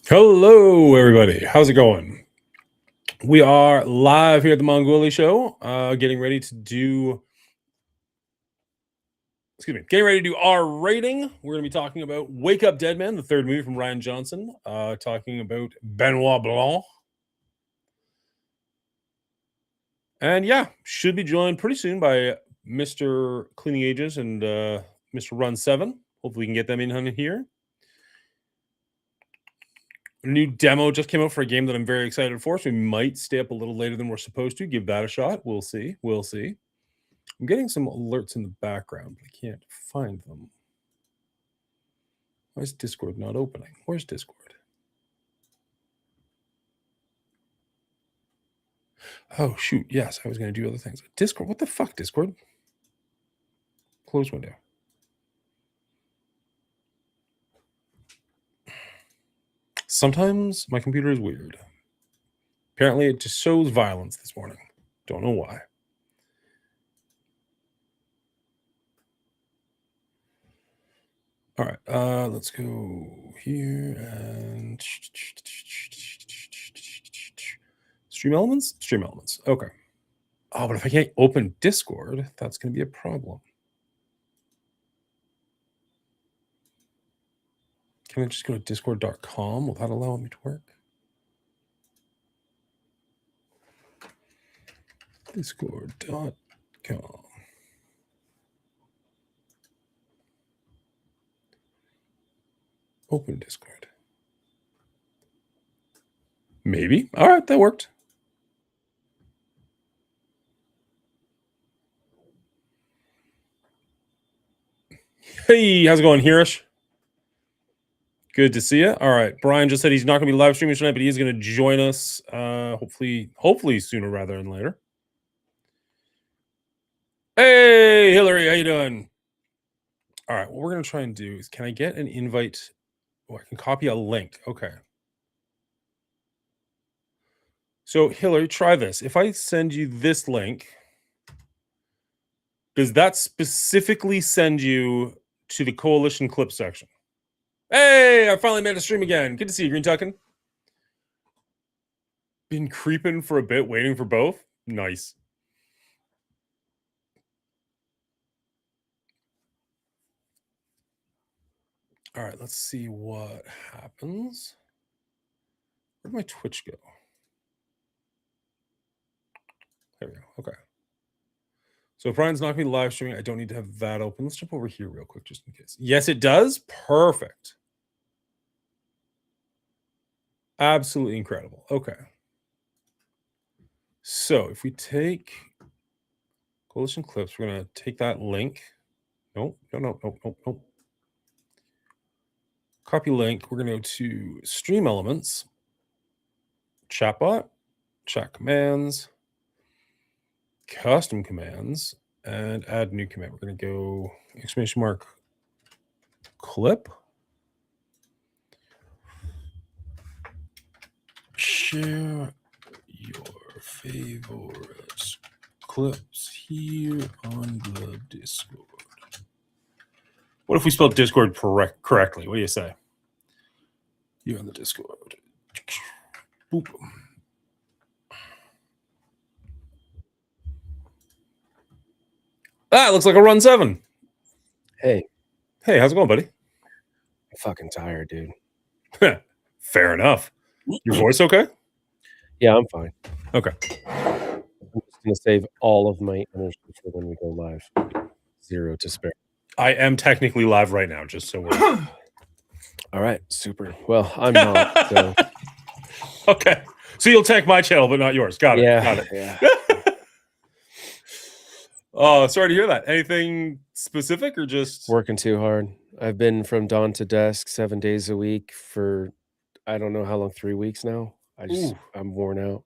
Hello, everybody. How's it going? We are live here at the Mongoli Show, getting ready to do. Getting ready to do our rating. We're going to be talking about Wake Up Dead Man, the third movie from Rian Johnson. Talking about Benoit Blanc, and should be joined pretty soon by Mr. Cleaning Ages and Mr. Run 7. Hopefully, we can get them in here. A new demo just came out for a game that I'm very excited for, so we might stay up a little later than we're supposed to. Give that a shot. We'll see. I'm getting some alerts in the background, but I can't find them. Why is Discord not opening? Where's Discord? Oh, shoot. Yes, I was going to do other things. Discord? What the fuck, Discord? Close window. Sometimes my computer is weird. Apparently, it just shows violence this morning. Don't know why. All right, let's go here and Stream Elements? Stream Elements. Okay. Oh, but if I can't open Discord, that's going to be a problem. Can I just go to discord.com? Will that allow me to work? Discord.com. Open Discord. Maybe. All right, that worked. Hey, how's it going, Hirish? Good to see you. All right, Brian just said he's not going to be live streaming tonight, but he is going to join us hopefully sooner rather than later. Hey, Hillary, how you doing? All right, what we're going to try and do is, can I get an invite? Oh, I can copy a link. Okay. So, Hillary, try this. If I send you this link, does that specifically send you to the Coalition clip section? Hey, I finally made a stream again. Good to see you, Green Tuckin. Been creeping for a bit, waiting for both. Nice. All right, let's see what happens. Where'd my Twitch go? There we go. Okay. So if Brian's not going to be live streaming, I don't need to have that open. Let's jump over here real quick just in case. Yes, it does. Perfect. Absolutely incredible. Okay. So if we take Coalition Clips, we're going to take that link. Nope. Copy link. We're going to go to Stream Elements, Chatbot, Chat Commands, Custom Commands, and add new command. We're going to go !clip. Share your favorite clips here on the Discord. What if we spelled Discord correctly? What do you say? You're on the Discord. Boop. Ah, it looks like a Run 7. Hey, how's it going, buddy? I'm fucking tired, dude. Fair enough. Your voice okay? Yeah, I'm fine. Okay. I'm just gonna save all of my energy for when we go live. 0 to spare. I am technically live right now, just so we're all right, super. Well, I'm not. So. Okay. So you'll tank my channel, but not yours. Got it. Yeah. Oh, sorry to hear that. Anything specific or just working too hard? I've been from dawn to dusk 7 days a week for I don't know how long, 3 weeks now. I'm worn out.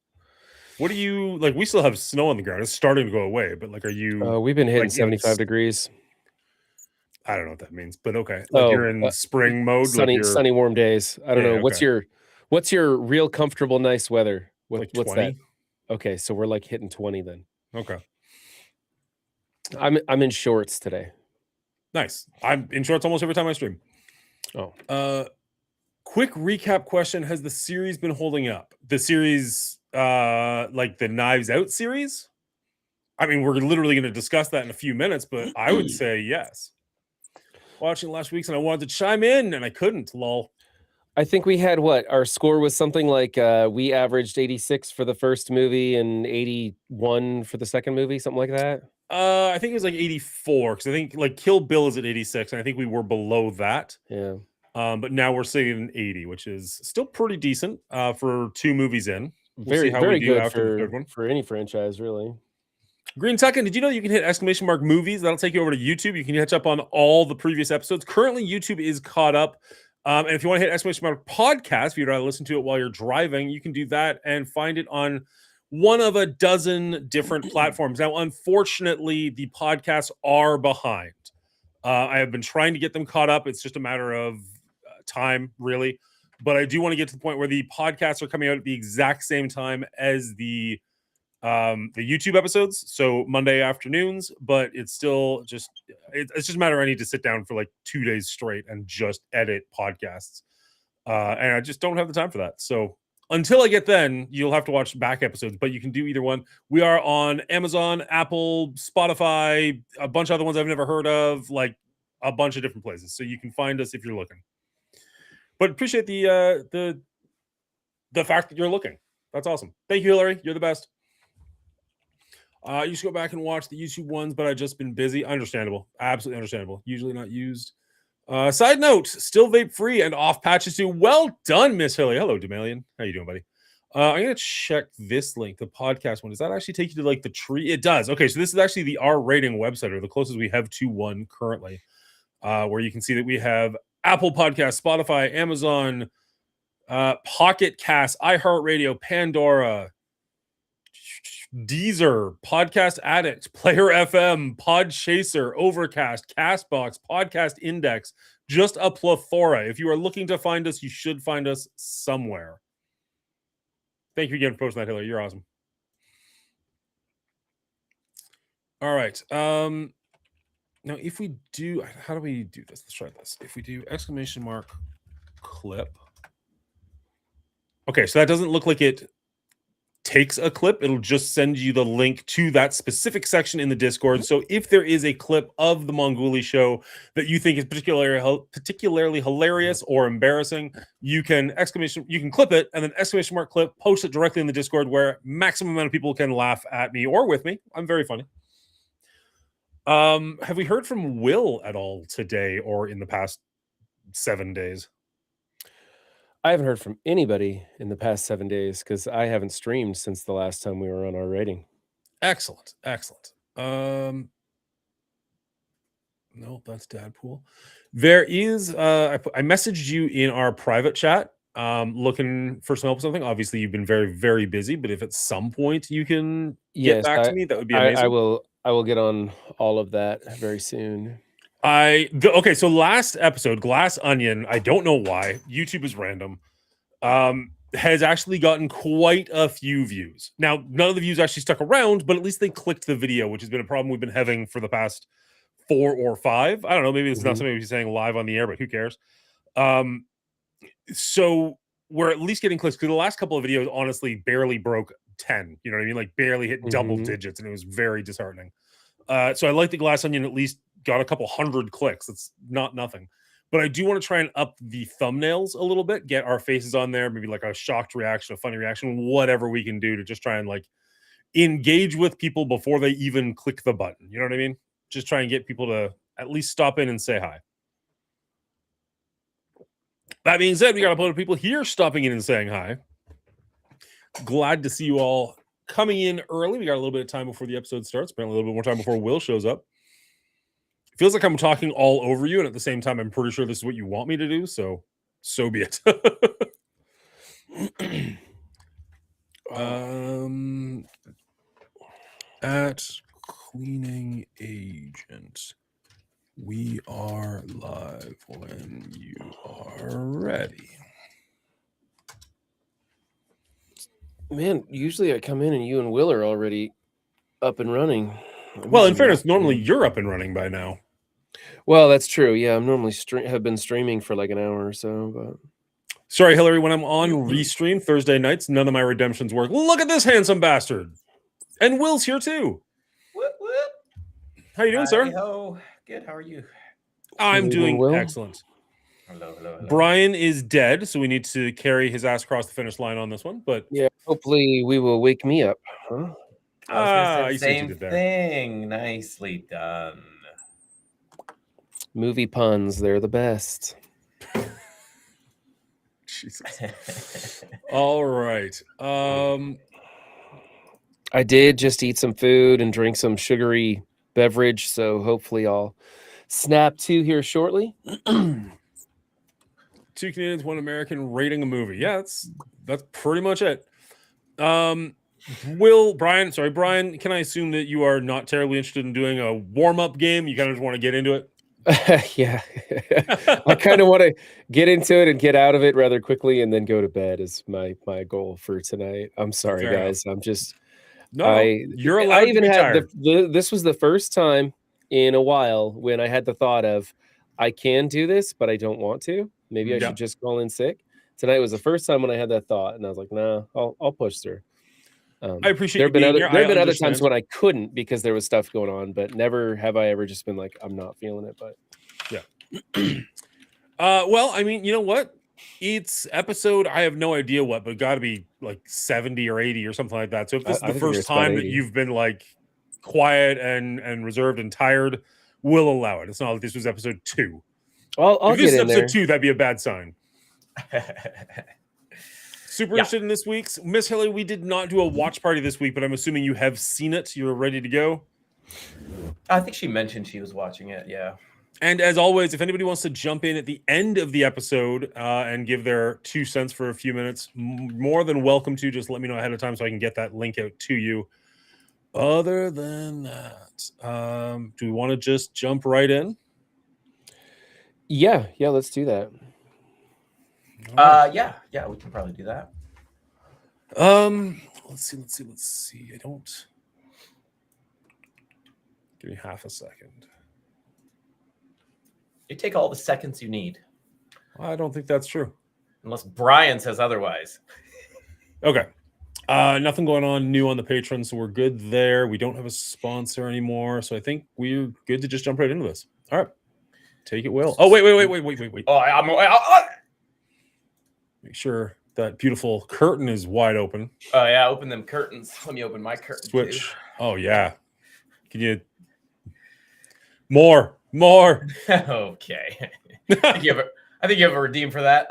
What do you like? We still have snow on the ground. It's starting to go away, but like, are you? We've been hitting 75 degrees. I don't know what that means, but okay. Like you're in spring mode. Sunny, warm days. I don't know. Okay. What's your real comfortable, nice weather? What's 20? That? Okay, so we're like hitting 20 then. Okay. I'm in shorts today. Nice. I'm in shorts almost every time I stream. Oh. Quick recap question: has the series been holding up? The series, like the Knives Out series? I mean, we're literally going to discuss that in a few minutes, but I would say yes. Watching last week's and I wanted to chime in and I couldn't. Lol. I think we had our score was something like we averaged 86 for the first movie and 81 for the second movie, something like that. I think it was like 84 because I think like Kill Bill is at 86, and I think we were below that. Yeah. But now we're sitting at 80, which is still pretty decent for 2 movies in. We'll Very, see how very we do good after the third one. for any franchise, really. Green Tuckin, did you know you can hit ! movies? That'll take you over to YouTube. You can catch up on all the previous episodes. Currently, YouTube is caught up. And if you want to hit ! podcast, if you'd rather listen to it while you're driving, you can do that and find it on one of a dozen different platforms. Now, unfortunately, the podcasts are behind. I have been trying to get them caught up. It's just a matter of time, really. But I do want to get to the point where the podcasts are coming out at the exact same time as the YouTube episodes, so Monday afternoons. But it's still just it's just a matter I need to sit down for like 2 days straight and just edit podcasts, and I just don't have the time for that. So until I get then, you'll have to watch back episodes, but you can do either one. We are on Amazon, Apple, Spotify, a bunch of other ones I've never heard of, like a bunch of different places, so you can find us if you're looking. But appreciate the fact that you're looking. That's awesome. Thank you, Hillary. You're the best. You should go back and watch the YouTube ones, but I've just been busy. Understandable. Absolutely understandable. Usually not used. Side note, still vape free and off patches too. Well done, Miss Hillary. Hello, Demalion. How you doing, buddy? I'm going to check this link, the podcast one. Does that actually take you to like the tree? It does. Okay, so this is actually the R rating website, or the closest we have to one currently, where you can see that we have Apple Podcasts, Spotify, Amazon, Pocket Cast, iHeartRadio, Pandora, Deezer, Podcast Addict, Player FM, Podchaser, Overcast, Castbox, Podcast Index, just a plethora. If you are looking to find us, you should find us somewhere. Thank you again for posting that, Hillary. You're awesome. All right. Now, if we do, how do we do this? Let's try this. If we do ! clip. Okay, so that doesn't look like it takes a clip. It'll just send you the link to that specific section in the Discord. So if there is a clip of the Mongoolie show that you think is particularly hilarious or embarrassing, you can clip it and then ! clip, post it directly in the Discord where maximum amount of people can laugh at me or with me. I'm very funny. Have we heard from Will at all today or in the past 7 days? I haven't heard from anybody in the past 7 days because I haven't streamed since the last time we were on our rating. Excellent. No, that's Dadpool. There is I messaged you in our private chat looking for some help with something. Obviously you've been very, very busy, but if at some point you can get back to me, that would be amazing. I will get on all of that very soon. Okay, so last episode, Glass Onion, I don't know why, YouTube is random, has actually gotten quite a few views. Now, none of the views actually stuck around, but at least they clicked the video, which has been a problem we've been having for the past 4 or 5. I don't know, maybe it's not something we're saying live on the air, but who cares? So we're at least getting clicks, because the last couple of videos honestly barely broke 10. You know what I mean? Like barely hit double digits, and it was very disheartening. So I like the Glass Onion at least got a couple hundred clicks. It's not nothing. But I do want to try and up the thumbnails a little bit, get our faces on there, maybe like a shocked reaction, a funny reaction, whatever we can do to just try and like engage with people before they even click the button. You know what I mean? Just try and get people to at least stop in and say hi. That being said, we got a bunch of people here stopping in and saying hi. Glad to see you all coming in early. We got a little bit of time before the episode starts. Apparently a little bit more time before Will shows up. It feels like I'm talking all over you, and at the same time, I'm pretty sure this is what you want me to do, so be it. At Cleaning Agent, we are live when you are ready. Man, usually I come in and you and Will are already up and running. Well, in fairness, normally you're up and running by now. Well, that's true. Yeah, I'm normally have been streaming for like an hour or so. But Sorry, Hillary, when I'm on Restream Thursday nights, none of my redemptions work. Look at this handsome bastard. And Will's here too. Whoop, whoop. How you doing, sir? Hi-ho. Good. How are you? I'm Good doing evening, Will. excellent. Hello. Brian is dead, so we need to carry his ass across the finish line on this one. But Yeah, hopefully we will wake me up. Huh? I was gonna you say see what you the same did there. thing. Nicely done. Movie puns, they're the best. Jesus. All right. I did just eat some food and drink some sugary beverage, so hopefully I'll snap to here shortly. 2 Canadians, 1 American rating a movie. Yeah, that's pretty much it. Brian, can I assume that you are not terribly interested in doing a warm-up game? You kind of just want to get into it? Yeah. I kind of want to get into it and get out of it rather quickly and then go to bed is my goal for tonight. I'm sorry, Fair guys. I'm just you're allowed I even to be had tired. this was the first time in a while when I had the thought of I can do this, but I don't want to. Maybe I Yeah. should just call in sick. Tonight was the first time when I had that thought, and I was like, "Nah, I'll push through." I appreciate there you have been being other here. there have I been other times understand. when I couldn't because there was stuff going on, but never have I ever just been like, "I'm not feeling it." But Well, I mean, you know what? It's episode, I have no idea what, but got to be like 70 or 80 or something like that. So if this I is the think first it's about time that 80. you've been like quiet and reserved and tired, we'll allow it. It's not like this was episode 2. I'll If this get is in there. episode 2, that'd be a bad sign. Super Yeah. interested in this week's. Miss Hillary, we did not do a watch party this week, but I'm assuming you have seen it. You're ready to go. I think she mentioned she was watching it. Yeah. And as always, if anybody wants to jump in at the end of the episode and give their 2 cents for a few minutes, more than welcome to. Just let me know ahead of time so I can get that link out to you. Other than that, do we want to just jump right in? Yeah, let's do that. Yeah, we can probably do that. Let's see. I don't. Give me half a second. You take all the seconds you need, I don't think that's true. unless Brian says otherwise. Okay. Nothing going on new on the Patreon, so we're good there. We don't have a sponsor anymore, so I think we're good to just jump right into this. All right. Take it, Will. Oh, wait. Oh, Make sure that beautiful curtain is wide open. oh yeah, open them curtains. Let me open my curtain. Switch. Too. Oh, yeah. Can you... More. Okay. I think you have a redeem for that.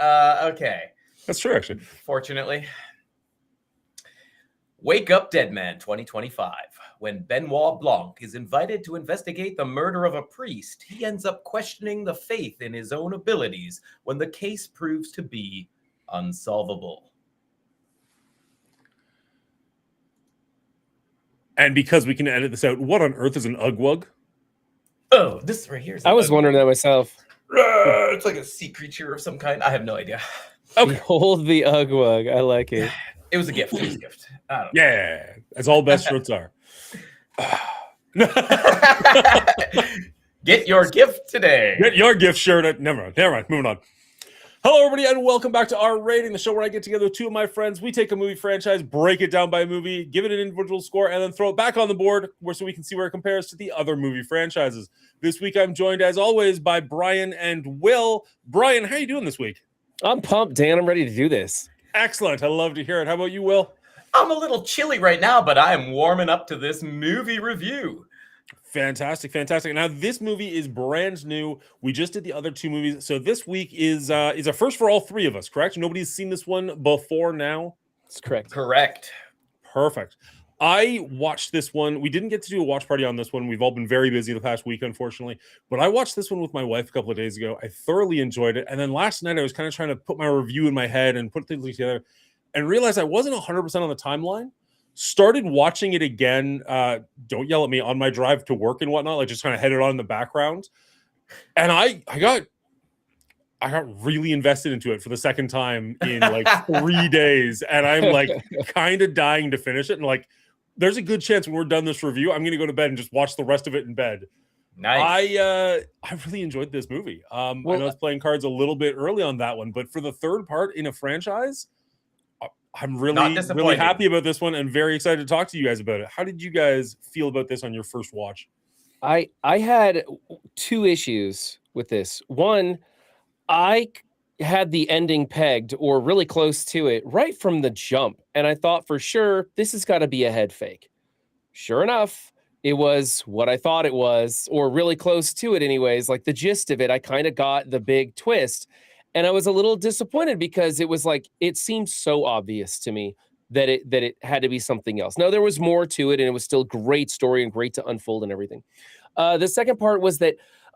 Okay. That's true, actually. Fortunately. Wake Up Dead Man 2025. When Benoit Blanc is invited to investigate the murder of a priest, he ends up questioning the faith in his own abilities when the case proves to be unsolvable. And because we can edit this out, what on earth is an Ugwug? Oh, this right here is. I was wondering that myself. It's like a sea creature of some kind. I have no idea. Okay. Behold the Ugwug. I like it. It was a gift. I don't know. Yeah. As all best shirts are. Get your gift today. Get your gift shirt. Never mind. Moving on. Hello, everybody, and welcome back to Our Rating, the show where I get together with 2 of my friends. We take a movie franchise, break it down by movie, give it an individual score, and then throw it back on the board so we can see where it compares to the other movie franchises. This week, I'm joined, as always, by Brian and Will. Brian, how are you doing this week? I'm pumped, Dan. I'm ready to do this. Excellent. I love to hear it. How about you, Will? I'm a little chilly right now, but I am warming up to this movie review. Fantastic. Now, this movie is brand new. We just did the other 2 movies. So this week is a first for all 3 of us, correct? Nobody's seen this one before now? That's correct. Correct. Perfect. I watched this one. We didn't get to do a watch party on this one. We've all been very busy the past week, unfortunately. But I watched this one with my wife a couple of days ago. I thoroughly enjoyed it. And then last night, I was kind of trying to put my review in my head and put things together and realized I wasn't 100% on the timeline. Started watching it again. Don't yell at me, on my drive to work and whatnot. Like just kind of had it on in the background. And I got really invested into it for the second time in like 3 days. And I'm like kind of dying to finish it. And like, there's a good chance when we're done this review, I'm going to go to bed and just watch the rest of it in bed. Nice. I really enjoyed this movie. I Well, know I was playing cards a little bit early on that one, but for the third part in a franchise, I'm Not really disappointing. happy about this one and very excited to talk to you guys about it. How did you guys feel about this on your first watch? I had two issues with this. One, I had the ending pegged or really close to it right from the jump, and I thought for sure this has got to be a head fake. Sure enough, it was what I thought it was, or really close to it, anyways. Like the gist of it, I kind of got the big twist, and I was a little disappointed because it was like it seemed so obvious to me that it had to be something else. No, there was more to it, and it was still great story and great to unfold and everything. The second part was that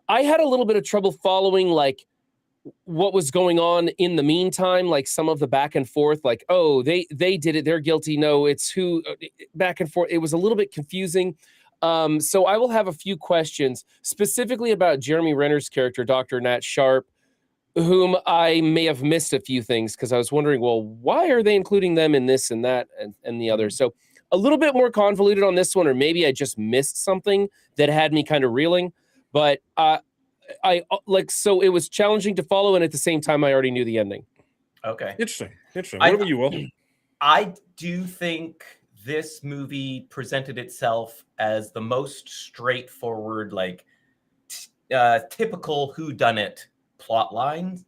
I had a little bit of trouble following like what was going on in the meantime, like some of the back and forth, like, oh, they did it, they're guilty, no, it's who, back and forth. It was a little bit confusing. So I will have a few questions specifically about Jeremy Renner's character, Dr. Nat Sharp, whom I may have missed a few things because I was wondering, well, why are they including them in this and that and the other? So a little bit more convoluted on this one, or maybe I just missed something that had me kind of reeling. But I like, so it was challenging to follow, and at the same time, I already knew the ending. Okay. Interesting. What about you, Will? I do think this movie presented itself as the most straightforward, like typical whodunit plot line,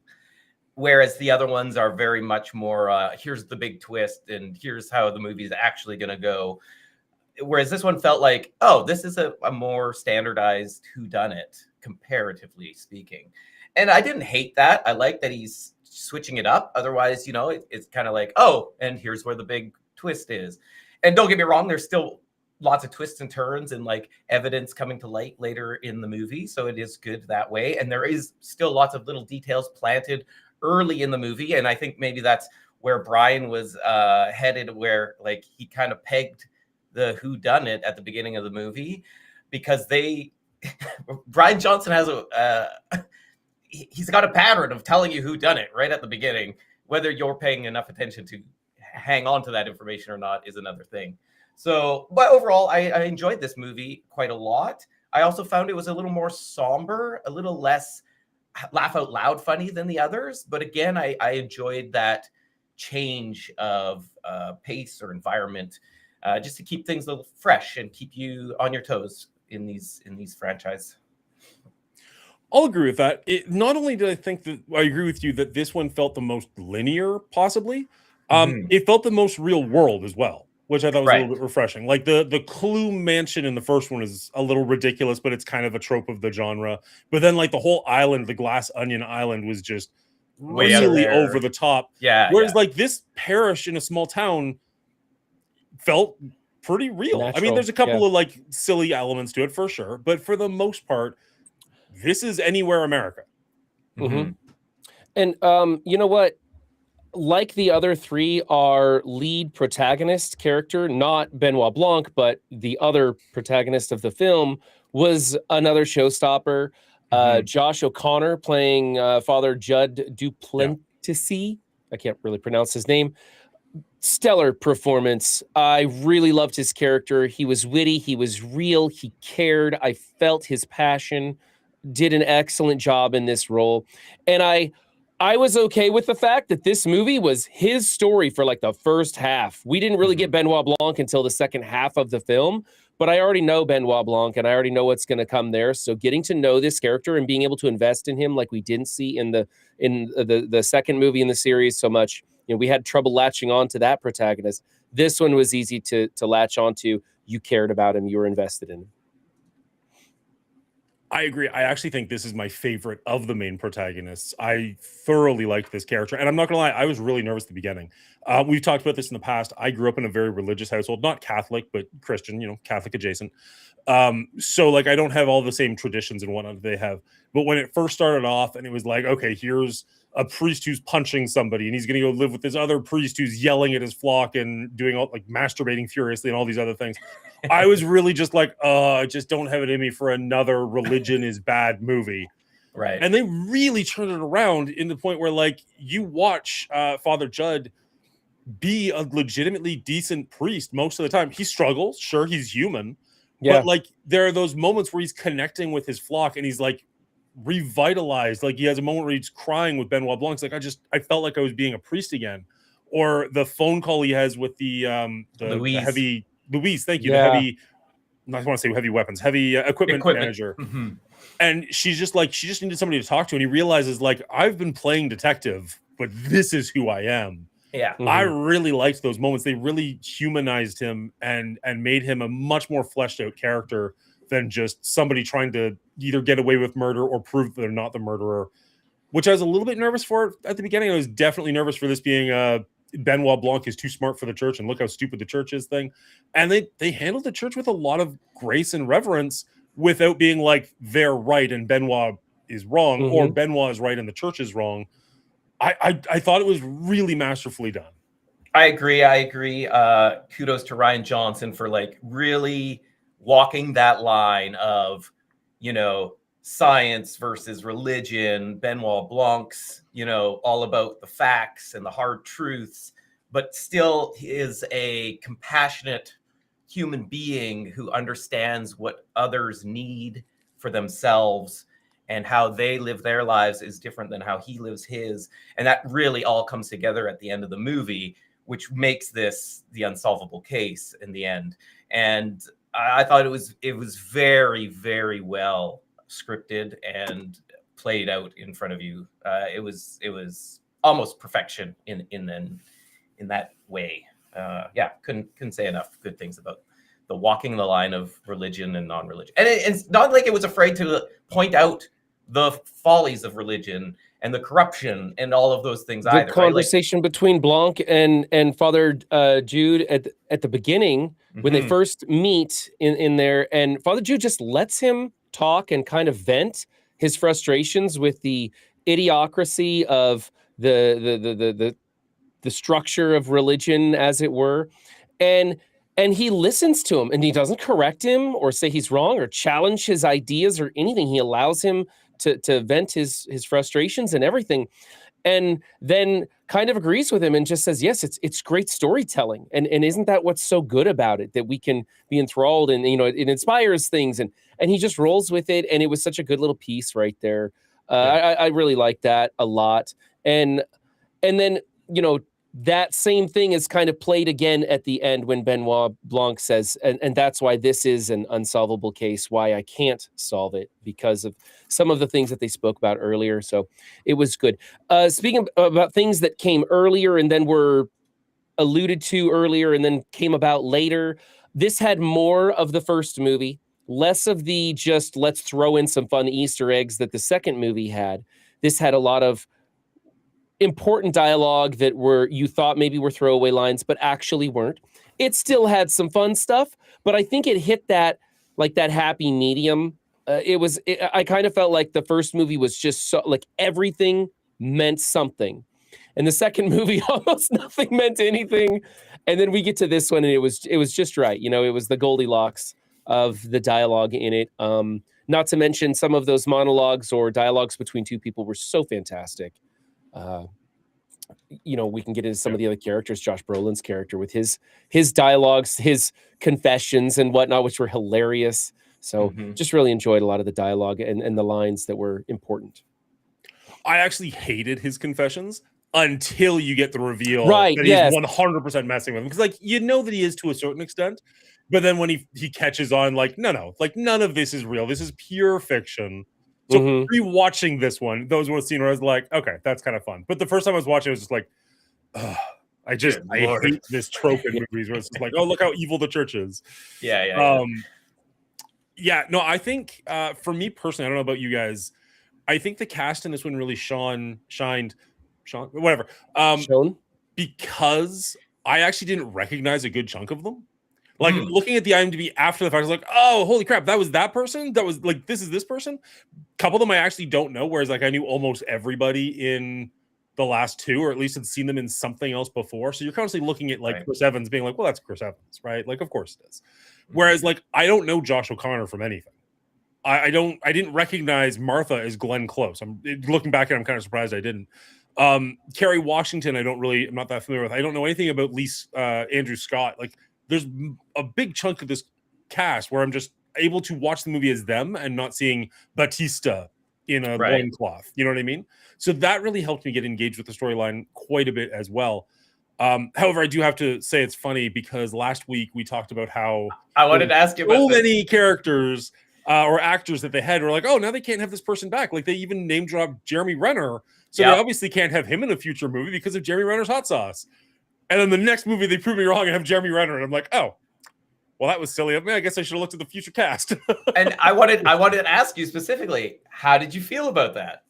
whereas the other ones are very much more here's the big twist and here's how the movie is actually going to go. Whereas this one felt like, oh, this is a more standardized whodunit, comparatively speaking. And I didn't hate that. I like that he's switching it up. Otherwise, it's kind of like, oh, and here's where the big twist is. And don't get me wrong, there's still lots of twists and turns and like evidence coming to light later in the movie. So it is good that way. And there is still lots of little details planted early in the movie. And I think maybe that's where Brian was headed, where like he kind of pegged the whodunit at the beginning of the movie, because Brian Johnson has he's got a pattern of telling you who done it right at the beginning. Whether you're paying enough attention to hang on to that information or not is another thing. So, but overall, I enjoyed this movie quite a lot. I also found it was a little more somber, a little less laugh out loud funny than the others. But again, I enjoyed that change of pace or environment, just to keep things a little fresh and keep you on your toes in these franchise. I'll agree with that. Not only did I think that I agree with you that this one felt the most linear, possibly, it felt the most real world as well, which I thought was a little bit refreshing. Like the Clue mansion in the first one is a little ridiculous, but it's kind of a trope of the genre. But then like the whole island, the Glass Onion Island, was just really over the top. Yeah. Whereas like this parish in a small town felt pretty real. Natural. I mean, there's a couple of like silly elements to it for sure, but for the most part, this is anywhere America. Mm-hmm. And you know what? Like the other three, our lead protagonist character, not Benoit Blanc, but the other protagonist of the film, was another showstopper. Josh O'Connor playing Father Judd Duplessis. I can't really pronounce his name. Stellar performance. I really loved his character. He was witty. He was real. He cared. I felt his passion. Did an excellent job in this role. And I was okay with the fact that this movie was his story for like the first half. We didn't really get Benoit Blanc until the second half of the film, but I already know Benoit Blanc and I already know what's going to come there. So getting to know this character and being able to invest in him like we didn't see in the second movie in the series so much, we had trouble latching on to that protagonist. This one was easy to latch onto. You cared about him. You were invested in him. I agree. I actually think this is my favorite of the main protagonists. I thoroughly liked this character. And I'm not going to lie, I was really nervous at the beginning. We've talked about this in the past. I grew up in a very religious household, not Catholic, but Christian, Catholic adjacent. So like, I don't have all the same traditions and whatnot they have. But when it first started off and it was like, okay, here's a priest who's punching somebody and he's going to go live with this other priest who's yelling at his flock and doing all like masturbating furiously and all these other things. I was really just like, I just don't have it in me for another religion is bad movie. Right. And they really turned it around in the point where like you watch Father Judd be a legitimately decent priest most of the time. He struggles. Sure, he's human. Yeah. But like there are those moments where he's connecting with his flock and he's like revitalized. Like he has a moment where he's crying with Benoit Blanc. It's like I felt like I was being a priest again. Or the phone call he has with the Louise. heavy Louise, thank you, the Yeah. heavy, I want to say heavy weapons, heavy equipment manager. Mhm. And she's just like, she just needed somebody to talk to. And he realizes, like, I've been playing detective, but this is who I am. Yeah. I really liked those moments. They really humanized him and made him a much more fleshed out character than just somebody trying to either get away with murder or prove that they're not the murderer, which I was a little bit nervous for at the beginning. I was definitely nervous for this being Benoit Blanc is too smart for the church and look how stupid the church is thing. And they handled the church with a lot of grace and reverence without being like they're right and Benoit is wrong or Benoit is right and the church is wrong. I thought it was really masterfully done. I agree. Kudos to Rian Johnson for like really walking that line of, you know, science versus religion. Benoit Blanc's, you know, all about the facts and the hard truths, but still is a compassionate human being who understands what others need for themselves, and how they live their lives is different than how he lives his. And that really all comes together at the end of the movie, which makes this the unsolvable case in the end. And I thought it was very, very well scripted and played out in front of you. It was almost perfection in that way. Yeah, couldn't say enough good things about the walking the line of religion and non-religion. And it's not like it was afraid to point out the follies of religion and the corruption and all of those things either. The conversation between Blanc and Father Jude at the beginning when they first meet in there, and Father Jude just lets him talk and kind of vent his frustrations with the idiocracy of the structure of religion, as it were, and he listens to him and he doesn't correct him or say he's wrong or challenge his ideas or anything. He allows him to vent his frustrations and everything, and then kind of agrees with him and just says, yes, it's great storytelling. And isn't that what's so good about it, that we can be enthralled and, you know, it inspires things, and he just rolls with it. And it was such a good little piece right there. I really like that a lot. And then, you know, that same thing is kind of played again at the end when Benoit Blanc says, and that's why this is an unsolvable case, why I can't solve it, because of some of the things that they spoke about earlier. So it was good. Speaking about things that came earlier and then were alluded to earlier and then came about later, this had more of the first movie, less of the just let's throw in some fun Easter eggs that the second movie had. This had a lot of important dialogue that you thought maybe were throwaway lines, but actually weren't. It still had some fun stuff, but I think it hit that happy medium. I kind of felt like the first movie was just so like everything meant something, and the second movie almost nothing meant anything. And then we get to this one, and it was just right. You know, it was the Goldilocks of the dialogue in it. Not to mention some of those monologues or dialogues between two people were so fantastic. You know, we can get into some of the other characters, Josh Brolin's character with his dialogues, his confessions and whatnot, which were hilarious. So just really enjoyed a lot of the dialogue and the lines that were important. I actually hated his confessions until you get the reveal that he's 100% messing with him. Because, like, you know that he is to a certain extent, but then when he catches on, like, no, like, none of this is real. This is pure fiction. So rewatching this one, those were the scene where I was like, okay, that's kind of fun. But the first time I was watching, I was just like, I hate this trope in movies where it's just like, oh, look how evil the church is. Yeah. No, I think for me personally, I don't know about you guys, I think the cast in this one really shined, whatever. Because I actually didn't recognize a good chunk of them. Like looking at the IMDb after the fact, I was like, oh, holy crap, that was that person? That was like, this is this person? A couple of them I actually don't know, whereas like I knew almost everybody in the last two, or at least had seen them in something else before. So you're constantly looking at like Chris Evans being like, well, that's Chris Evans, right? Like, of course it is. Whereas like, I don't know Josh O'Connor from anything. I didn't recognize Martha as Glenn Close. I'm looking back and I'm kind of surprised I didn't. Kerry Washington, I'm not that familiar with. I don't know anything about Andrew Scott. Like, there's a big chunk of this cast where I'm just able to watch the movie as them and not seeing Batista in a Right. loincloth. You know what I mean? So that really helped me get engaged with the storyline quite a bit as well. However, I do have to say it's funny because last week we talked about how I wanted to ask you about so this. many characters or actors that they had were like, oh, now they can't have this person back. Like they even name dropped Jeremy Renner. So Yep. they obviously can't have him in a future movie because of Jeremy Renner's hot sauce. And then the next movie, they prove me wrong and have Jeremy Renner. And I'm like, oh, well, that was silly of me. I guess I should have looked at the future cast. And I wanted to ask you specifically, how did you feel about that?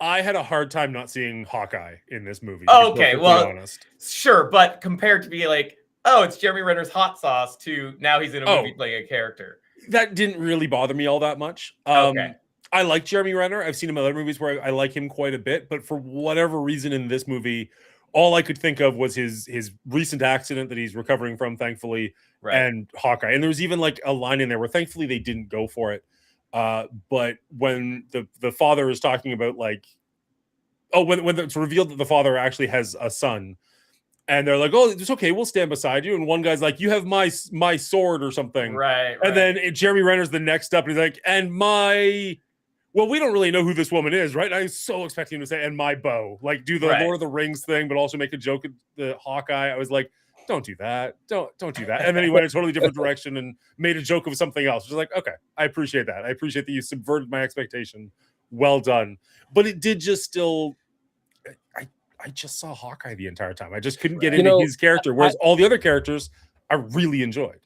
I had a hard time not seeing Hawkeye in this movie. Oh, to be okay, perfectly well, honest. Sure, but compared to be like, oh, it's Jeremy Renner's hot sauce to now he's in a movie Oh. playing a character. That didn't really bother me all that much. Okay. I like Jeremy Renner. I've seen him in other movies where I like him quite a bit, but for whatever reason in this movie, all I could think of was his recent accident that he's recovering from, thankfully, Right. and Hawkeye. And there was even like a line in there where thankfully they didn't go for it. But when the father is talking about like, oh, when it's revealed that the father actually has a son, and they're like, oh, it's okay, we'll stand beside you. And one guy's like, you have my sword or something. Right. And then Jeremy Renner's the next up, and he's like, and my, well, we don't really know who this woman is, right? And I was so expecting him to say, and my bow, like do the Right. Lord of the Rings thing, but also make a joke at the Hawkeye. I was like, don't do that, don't do that. And then he went a totally different direction and made a joke of something else. Just like, okay, I appreciate that. I appreciate that you subverted my expectation. Well done. But it did just still, I just saw Hawkeye the entire time. I just couldn't get Right. into You know, his character, whereas all the other characters I really enjoyed.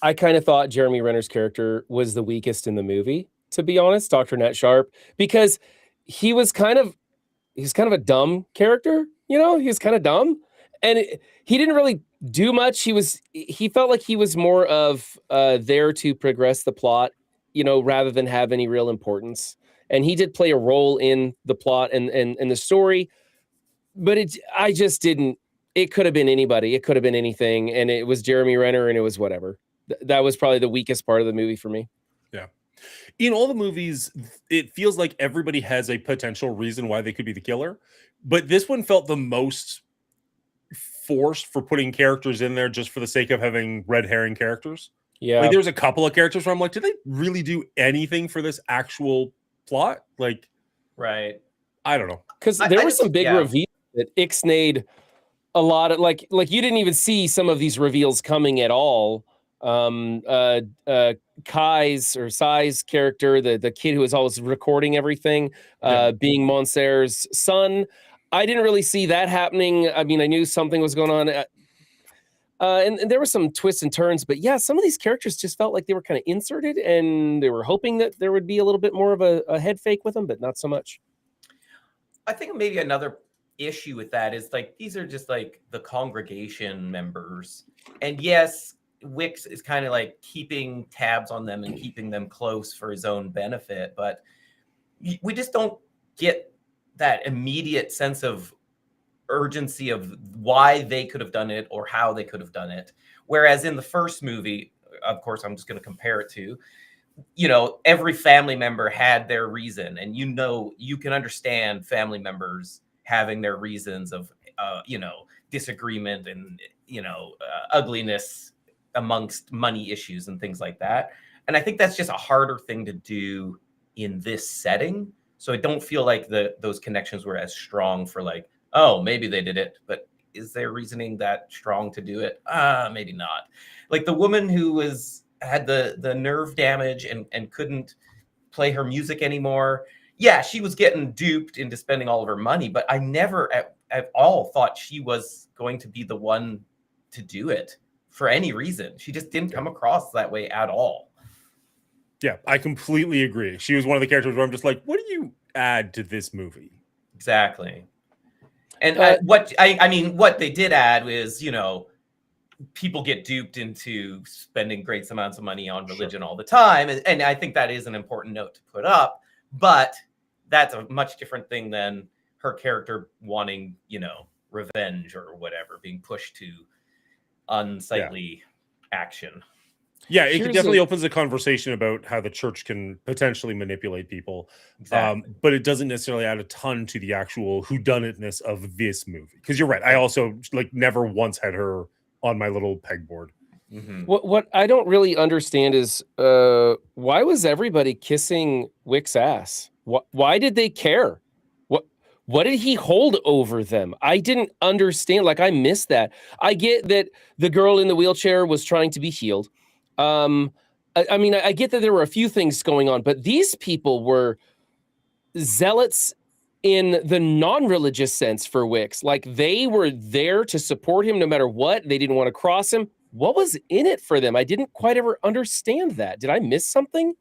I kind of thought Jeremy Renner's character was the weakest in the movie, to be honest, Dr. Nat Sharp, because he was kind of a dumb character, you know, he was kind of dumb, and he didn't really do much. He felt like he was more of there to progress the plot, you know, rather than have any real importance. And he did play a role in the plot and the story, but I just didn't. It could have been anybody. It could have been anything, and it was Jeremy Renner, and it was whatever. That was probably the weakest part of the movie for me. Yeah. In all the movies, it feels like everybody has a potential reason why they could be the killer, but this one felt the most forced for putting characters in there just for the sake of having red herring characters. Yeah. Like there's a couple of characters where I'm like, did they really do anything for this actual plot? Like, Right. I don't know. Because I there were just- some big yeah. reveals that ixnayed a lot of like you didn't even see some of these reveals coming at all. Kai's or Sai's character, the kid who was always recording everything, being Monser's son. I didn't really see that happening. I mean, I knew something was going on. And there were some twists and turns, but yeah, some of these characters just felt like they were kind of inserted, and they were hoping that there would be a little bit more of a head fake with them, but not so much. I think maybe another issue with that is like these are just like the congregation members, and yes, Wicks is kind of like keeping tabs on them and keeping them close for his own benefit, but we just don't get that immediate sense of urgency of why they could have done it or how they could have done it. Whereas in the first movie, of course, I'm just going to compare it to, you know, every family member had their reason, and you know, you can understand family members having their reasons of, you know, disagreement and, you know, ugliness amongst money issues and things like that. And I think that's just a harder thing to do in this setting. So I don't feel like those connections were as strong for like, oh, maybe they did it, but is their reasoning that strong to do it? Maybe not. Like the woman who had the nerve damage and couldn't play her music anymore. Yeah, she was getting duped into spending all of her money, but I never at all thought she was going to be the one to do it for any reason. She just didn't come across that way at all. Yeah, I completely agree. She was one of the characters where I'm just like, what do you add to this movie? Exactly. And what they did add is, you know, people get duped into spending great amounts of money on religion all the time. And I think that is an important note to put up, but that's a much different thing than her character wanting, you know, revenge or whatever, being pushed to unsightly action. Yeah, it Here's definitely a- opens a conversation about how the church can potentially manipulate people. Exactly. But it doesn't necessarily add a ton to the actual whodunitness of this movie. Because you're right. I also like never once had her on my little pegboard. Mhm. What I don't really understand is why was everybody kissing Wick's ass? Why did they care? What did he hold over them? I didn't understand. Like, I missed that. I get that the girl in the wheelchair was trying to be healed. I mean, I get that there were a few things going on, but these people were zealots in the non-religious sense for Wicks. Like, they were there to support him no matter what. They didn't want to cross him. What was in it for them? I didn't quite ever understand that. Did I miss something?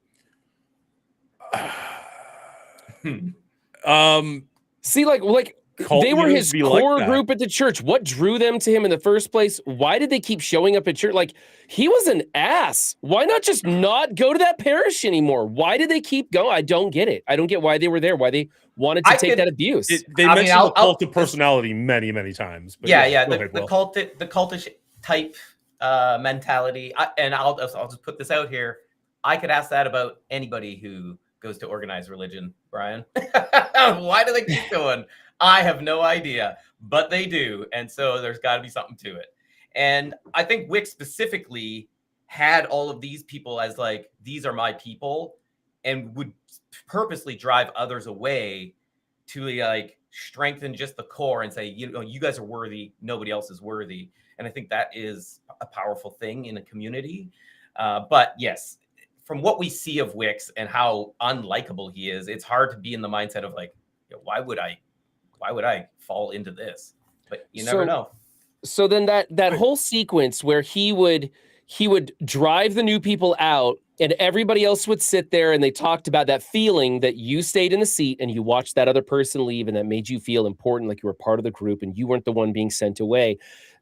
See, like Cult they were leaders his be like core that. group at the church. What drew them to him in the first place? Why did they keep showing up at church? Like, he was an ass. Why not just not go to that parish anymore? Why did they keep going? I don't get it. I don't get why they were there. Why they wanted to take that abuse. They I mean, mentioned the I'll- cult of personality many, many times. But Yeah. go ahead, The Will. cultish type mentality. And I'll just put this out here. I could ask that about anybody who goes to organized religion, Brian. Why do they keep going? I have no idea, but they do. And so there's got to be something to it. And I think Wick specifically had all of these people as like, these are my people, and would purposely drive others away to like strengthen just the core and say, you know, you guys are worthy. Nobody else is worthy. And I think that is a powerful thing in a community. But yes, from what we see of Wicks and how unlikable he is, it's hard to be in the mindset of like, why would I fall into this? But you never know. So then that whole sequence where he would drive the new people out and everybody else would sit there and they talked about that feeling that you stayed in the seat and you watched that other person leave and that made you feel important, like you were part of the group and you weren't the one being sent away.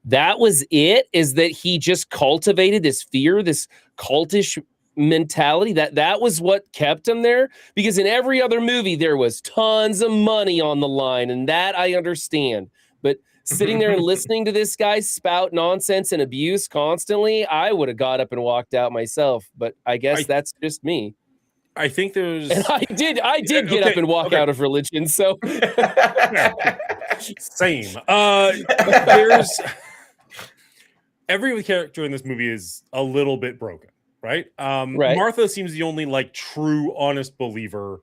That was it? Is that he just cultivated this fear, this cultish mentality, that was what kept him there? Because in every other movie there was tons of money on the line, and that I understand, but sitting there and listening to this guy spout nonsense and abuse constantly, I would have got up and walked out myself. But I guess that's just me. I think there's and I did get up and walk out of religion, so same. There's every character in this movie is a little bit broken. Right? Right. Martha seems the only like true honest believer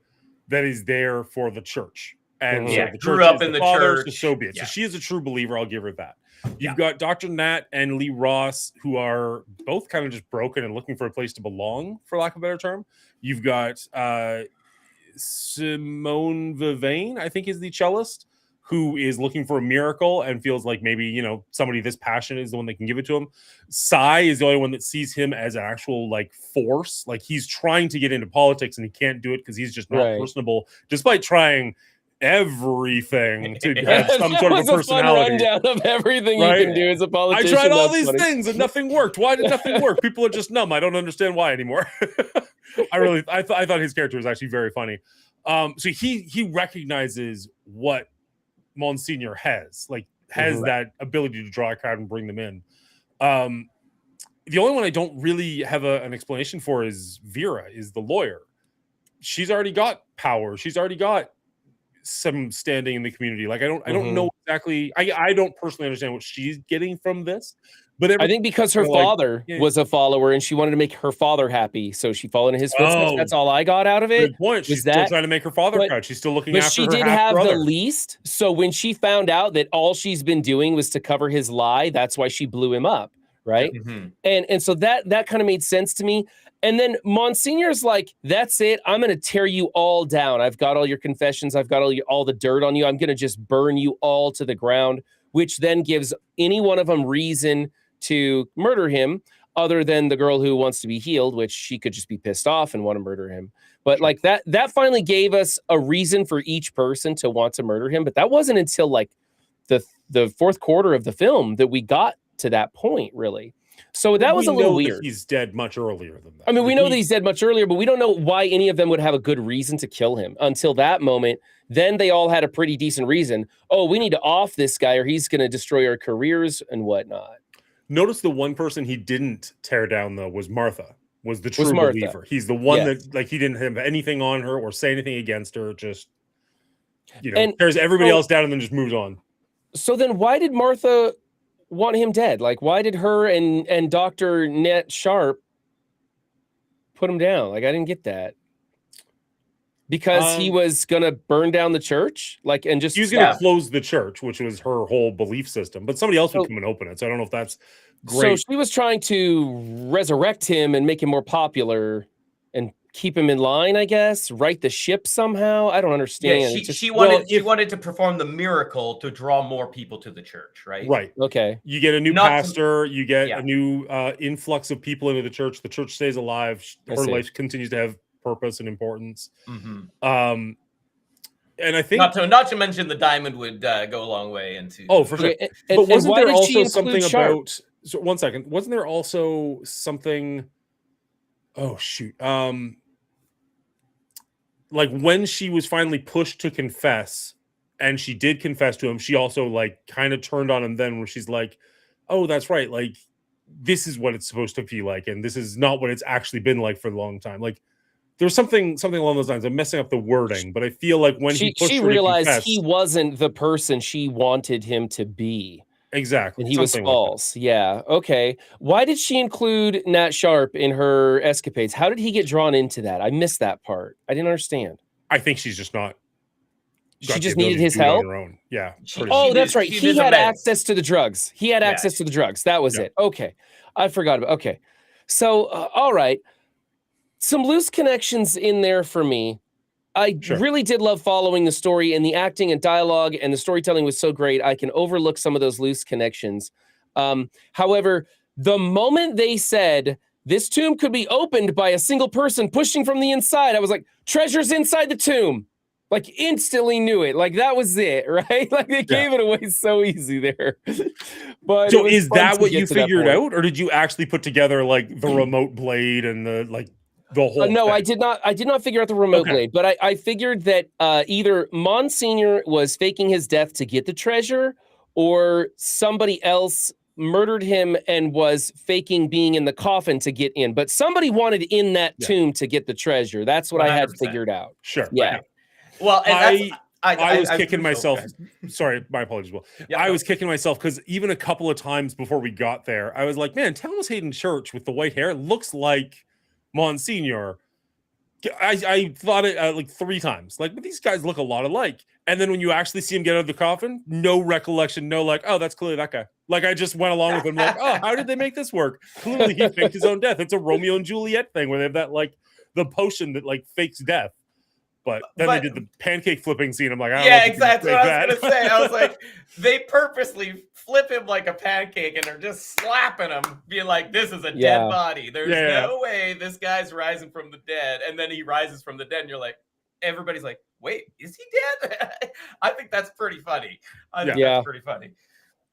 that is there for the church. And so the grew church up is in the the father, church. so be it. Yeah. So she is a true believer, I'll give her that. You've got Dr. Nat and Lee Ross, who are both kind of just broken and looking for a place to belong, for lack of a better term. You've got Simone Vivain, I think is the cellist, who is looking for a miracle and feels like maybe, you know, somebody this passionate is the one that can give it to him. Cy is the only one that sees him as an actual like force. Like he's trying to get into politics and he can't do it because he's just not personable, despite trying everything to have some sort of a personality. Fun rundown of everything you can do as a politician. I tried all these things and nothing worked. Why did nothing work? People are just numb. I don't understand why anymore. I thought his character was actually very funny. So he recognizes what Monsignor has that ability to draw a crowd and bring them in. The only one I don't really have an explanation for is Vera, is the lawyer. She's already got power. She's already got some standing in the community. Like I don't know exactly. I don't personally understand what she's getting from this. But I think because her father was a follower and she wanted to make her father happy, so she followed in his footsteps. That's all I got out of it. Good point. She's still trying to make her father proud. She's still looking after her half-brother. But she did have the least. So when she found out that all she's been doing was to cover his lie, that's why she blew him up, right? Mm-hmm. And so that kind of made sense to me. And then Monsignor's like, that's it. I'm going to tear you all down. I've got all your confessions. I've got all the dirt on you. I'm going to just burn you all to the ground, which then gives any one of them reason to murder him, other than the girl who wants to be healed, which she could just be pissed off and want to murder him. But like that finally gave us a reason for each person to want to murder him. But that wasn't until like the fourth quarter of the film that we got to that point, really. So that was a little weird. He's dead much earlier than that. I mean, we know that he's dead much earlier, but we don't know why any of them would have a good reason to kill him until that moment. Then they all had a pretty decent reason. Oh, we need to off this guy or he's going to destroy our careers and whatnot. Notice the one person he didn't tear down, though, was Martha, was the true believer. He's the one that, like, he didn't have anything on her or say anything against her, just, you know, tears everybody else down and then just moves on. So then why did Martha want him dead? Like, why did her and Dr. Nat Sharp put him down? Like, I didn't get that. Because he was gonna burn down the church, like, and just he was gonna close the church, which was her whole belief system. But somebody else would come and open it. So I don't know if that's great. So she was trying to resurrect him and make him more popular and keep him in line, I guess. Right the ship somehow. I don't understand. Yeah, she wanted to perform the miracle to draw more people to the church, right? Right. Okay. You get a new pastor. You get a new influx of people into the church. The church stays alive. Her life continues to have purpose and importance. Mm-hmm. And I think not to mention the diamond would go a long way into. Oh, for sure. But wasn't there also something about? So 1 second. Wasn't there also something? Oh shoot. Like when she was finally pushed to confess, and she did confess to him, she also like kind of turned on him then, where she's like, "Oh, that's right. Like this is what it's supposed to feel like, and this is not what it's actually been like for a long time." Like. There's something along those lines. I'm messing up the wording, but I feel like when she realized he wasn't the person she wanted him to be. Exactly. And he was false. Yeah. Okay. Why did she include Nat Sharp in her escapades? How did he get drawn into that? I missed that part. I didn't understand. I think she's just not. She just needed his help. On her own. Yeah. That's right. He had access to the drugs. He had access to the drugs. That was it. Okay. I forgot about. Okay. So, all right. Some loose connections in there for me. I really did love following the story, and the acting and dialogue and the storytelling was so great. I can overlook some of those loose connections. However, the moment they said this tomb could be opened by a single person pushing from the inside, I was like, treasure's inside the tomb. Like instantly knew it. Like that was it, right? Like they gave it away so easy there. But so is that what you figured out, or did you actually put together like the remote blade and the like? The whole no, thing. I did not figure out the remote blade, but I figured that either Monsignor was faking his death to get the treasure, or somebody else murdered him and was faking being in the coffin to get in. But somebody wanted in that tomb to get the treasure. That's what 100%. I had figured out. Sure. Yeah. Right. Well, and I was kicking myself. Sorry, my apologies. Well, I was kicking myself because even a couple of times before we got there, I was like, man, Thomas Hayden Church with the white hair looks like Monsignor. I thought it like 3 times. Like, but these guys look a lot alike. And then when you actually see him get out of the coffin, no recollection, no like, oh, that's clearly that guy. Like I just went along with him, like, oh, how did they make this work? Clearly he faked his own death. It's a Romeo and Juliet thing where they have that like the potion that like fakes death. But then they did the pancake flipping scene. I'm like, I don't know exactly what I was gonna say. I was like, they purposely flip him like a pancake and they're just slapping him, being like, this is a dead body. There's no way this guy's rising from the dead. And then he rises from the dead, and you're like, everybody's like, wait, is he dead? I think that's pretty funny. That's pretty funny.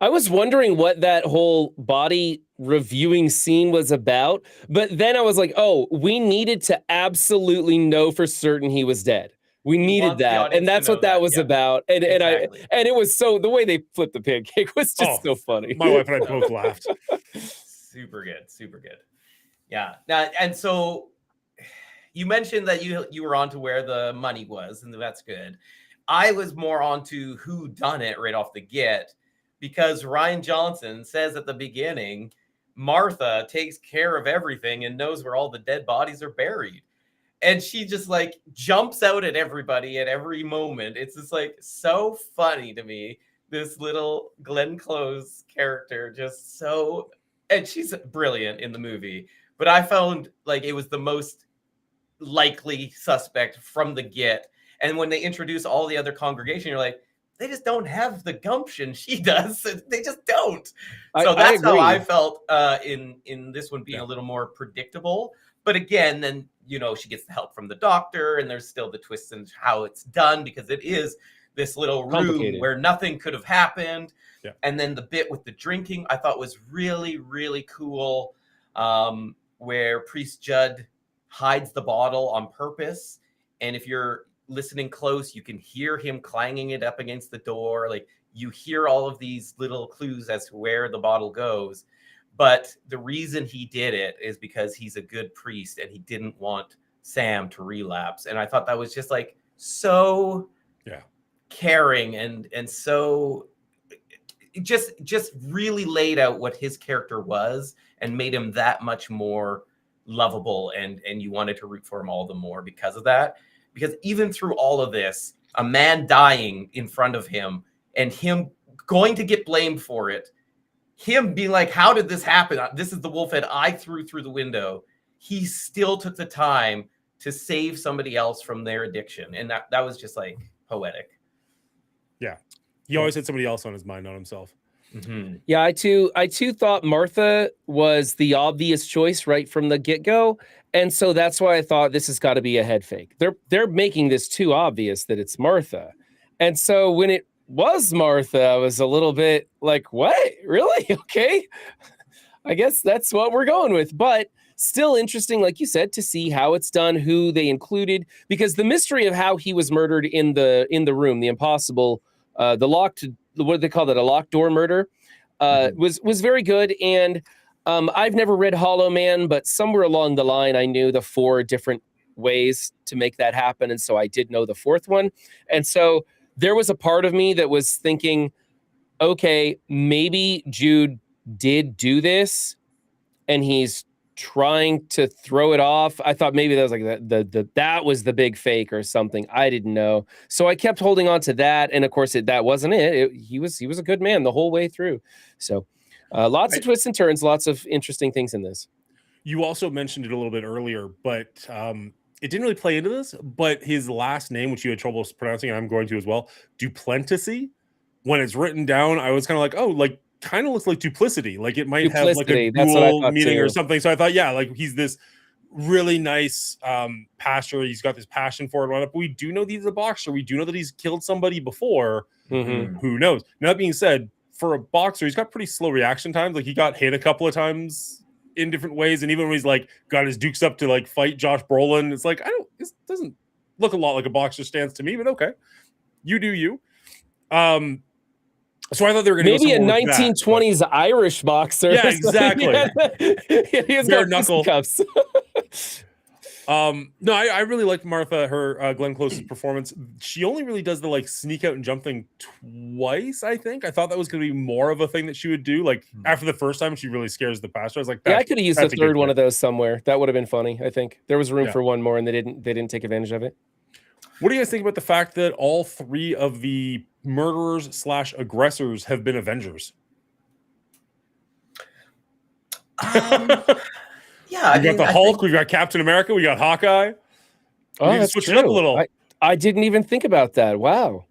I was wondering what that whole body reviewing scene was about, but then I was like, oh, we needed to absolutely know for certain he was dead. We needed that, and that's what that was about. And exactly. and it was so the way they flipped the pancake was just so funny. My wife and I both laughed. Super good, super good. Yeah. Now, and so you mentioned that you were on to where the money was, and that's good. I was more on to who done it right off the get. Because Rian Johnson says at the beginning, Martha takes care of everything and knows where all the dead bodies are buried. And she just like jumps out at everybody at every moment. It's just like so funny to me. This little Glenn Close character just so, and she's brilliant in the movie. But I found like it was the most likely suspect from the get. And when they introduce all the other congregation, you're like, they just don't have the gumption she does. They just don't. So that's how I felt in this one being a little more predictable. But again, then, you know, she gets the help from the doctor, and there's still the twists in how it's done, because it is this little room where nothing could have happened. Yeah. And then the bit with the drinking I thought was really, really cool, where Priest Judd hides the bottle on purpose. And if you're listening close, you can hear him clanging it up against the door. Like you hear all of these little clues as to where the bottle goes. But the reason he did it is because he's a good priest and he didn't want Sam to relapse. And I thought that was just like so caring and so just really laid out what his character was and made him that much more lovable, and you wanted to root for him all the more because of that. Because even through all of this, a man dying in front of him and him going to get blamed for it, him being like, how did this happen? This is the wolf head I threw through the window. He still took the time to save somebody else from their addiction. And that was just like poetic. Yeah. He always had somebody else on his mind, not himself. Mm-hmm. Yeah, I too thought Martha was the obvious choice right from the get-go. And so that's why I thought this has got to be a head fake. They're making this too obvious that it's Martha. And so when it was Martha, I was a little bit like, what? Really? Okay. I guess that's what we're going with. But still interesting, like you said, to see how it's done, who they included, because the mystery of how he was murdered in the room, the impossible, the locked, what do they call that? A locked door murder, was very good. And I've never read Hollow Man, but somewhere along the line, I knew the 4 different ways to make that happen. And so I did know the 4th one. And so there was a part of me that was thinking, okay, maybe Jude did do this and he's trying to throw it off. I thought maybe that was like that was the big fake or something. I didn't know. So I kept holding on to that. And of course that wasn't it. He was a good man the whole way through. So lots of twists and turns, lots of interesting things in this. You also mentioned it a little bit earlier, but it didn't really play into this, but his last name, which you had trouble pronouncing, and I'm going to as well, Duplantis, when it's written down, I was kind of like, oh, like, kind of looks like duplicity. Like it might have like a dual meaning or something. So I thought, yeah, like he's this really nice pastor. He's got this passion for it. But we do know that he's a boxer. We do know that he's killed somebody before. Mm-hmm. Who knows? Now, that being said, for a boxer, he's got pretty slow reaction times. Like he got hit a couple of times in different ways. And even when he's like got his dukes up to like fight Josh Brolin, it's like, this doesn't look a lot like a boxer stance to me, but okay. You do you. So I thought they were going to maybe a 1920s Irish boxer. Yeah, exactly. He has got knuckle cuffs. No, I really liked Martha, her Glenn Close's performance. She only really does the like sneak out and jump thing twice, I think. I thought that was going to be more of a thing that she would do. Like after the first time, she really scares the pastor. I was like, yeah, I could have used a third one of those somewhere. That would have been funny. I think there was room for one more, and they didn't take advantage of it. What do you guys think about the fact that all 3 of the murderers / aggressors have been Avengers? Yeah, we got the Hulk, we got Captain America, we got Hawkeye. Oh, that's switch true. it up a little. I didn't even think about that. Wow.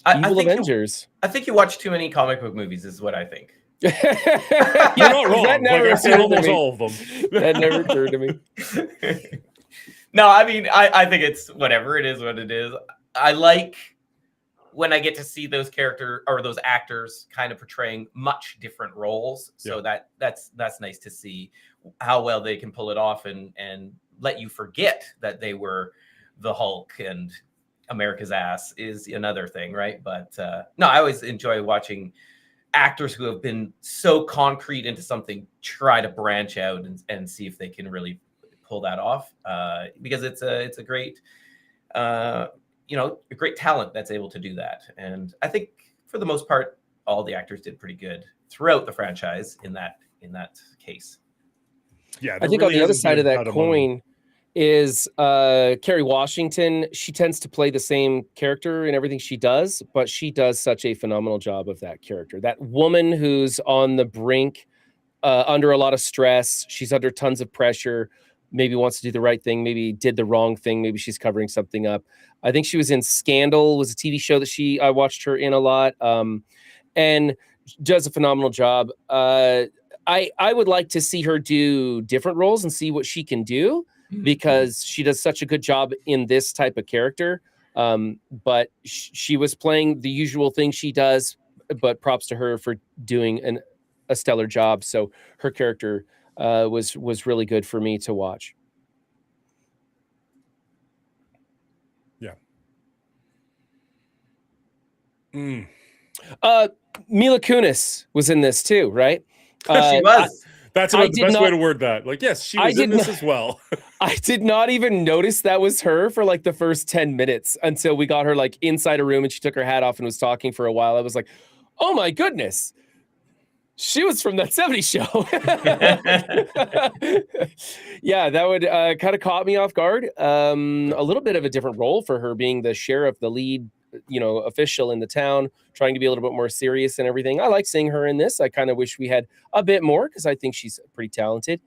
Evil Avengers. I think you watch too many comic book movies, is what I think. You're not wrong. That never I've seen almost all of them. That never occurred to me. No, I mean, I think it's whatever. It is what it is. I like when I get to see those characters or those actors kind of portraying much different roles. So that's nice to see how well they can pull it off and let you forget that they were the Hulk and America's ass is another thing, right? But no, I always enjoy watching actors who have been so concrete into something try to branch out and see if they can really pull that off, because it's a great a great talent that's able to do that. And I think for the most part, all the actors did pretty good throughout the franchise in that case. Yeah, I think on the other side of that coin is Kerry Washington. She tends to play the same character in everything she does, but she does such a phenomenal job of that character. That woman who's on the brink, under a lot of stress. She's under tons of pressure. Maybe wants to do the right thing, maybe did the wrong thing, maybe she's covering something up. I think she was in Scandal, was a TV show that I watched her in a lot, and does a phenomenal job. I would like to see her do different roles and see what she can do, because she does such a good job in this type of character. But she was playing the usual thing she does, but props to her for doing a stellar job. So her character was really good for me to watch. Yeah. Mila Kunis was in this too, right? She was. That's about the best way to word that. Like, yes, she was in this as well. I did not even notice that was her for like the first 10 minutes until we got her like inside a room and she took her hat off and was talking for a while. I was like, oh my goodness, she was from that 70s show. Yeah, that would kind of caught me off guard. A little bit of a different role for her, being the sheriff, the lead, official in the town, trying to be a little bit more serious and everything. I like seeing her in this. I kind of wish we had a bit more, because I think she's pretty talented.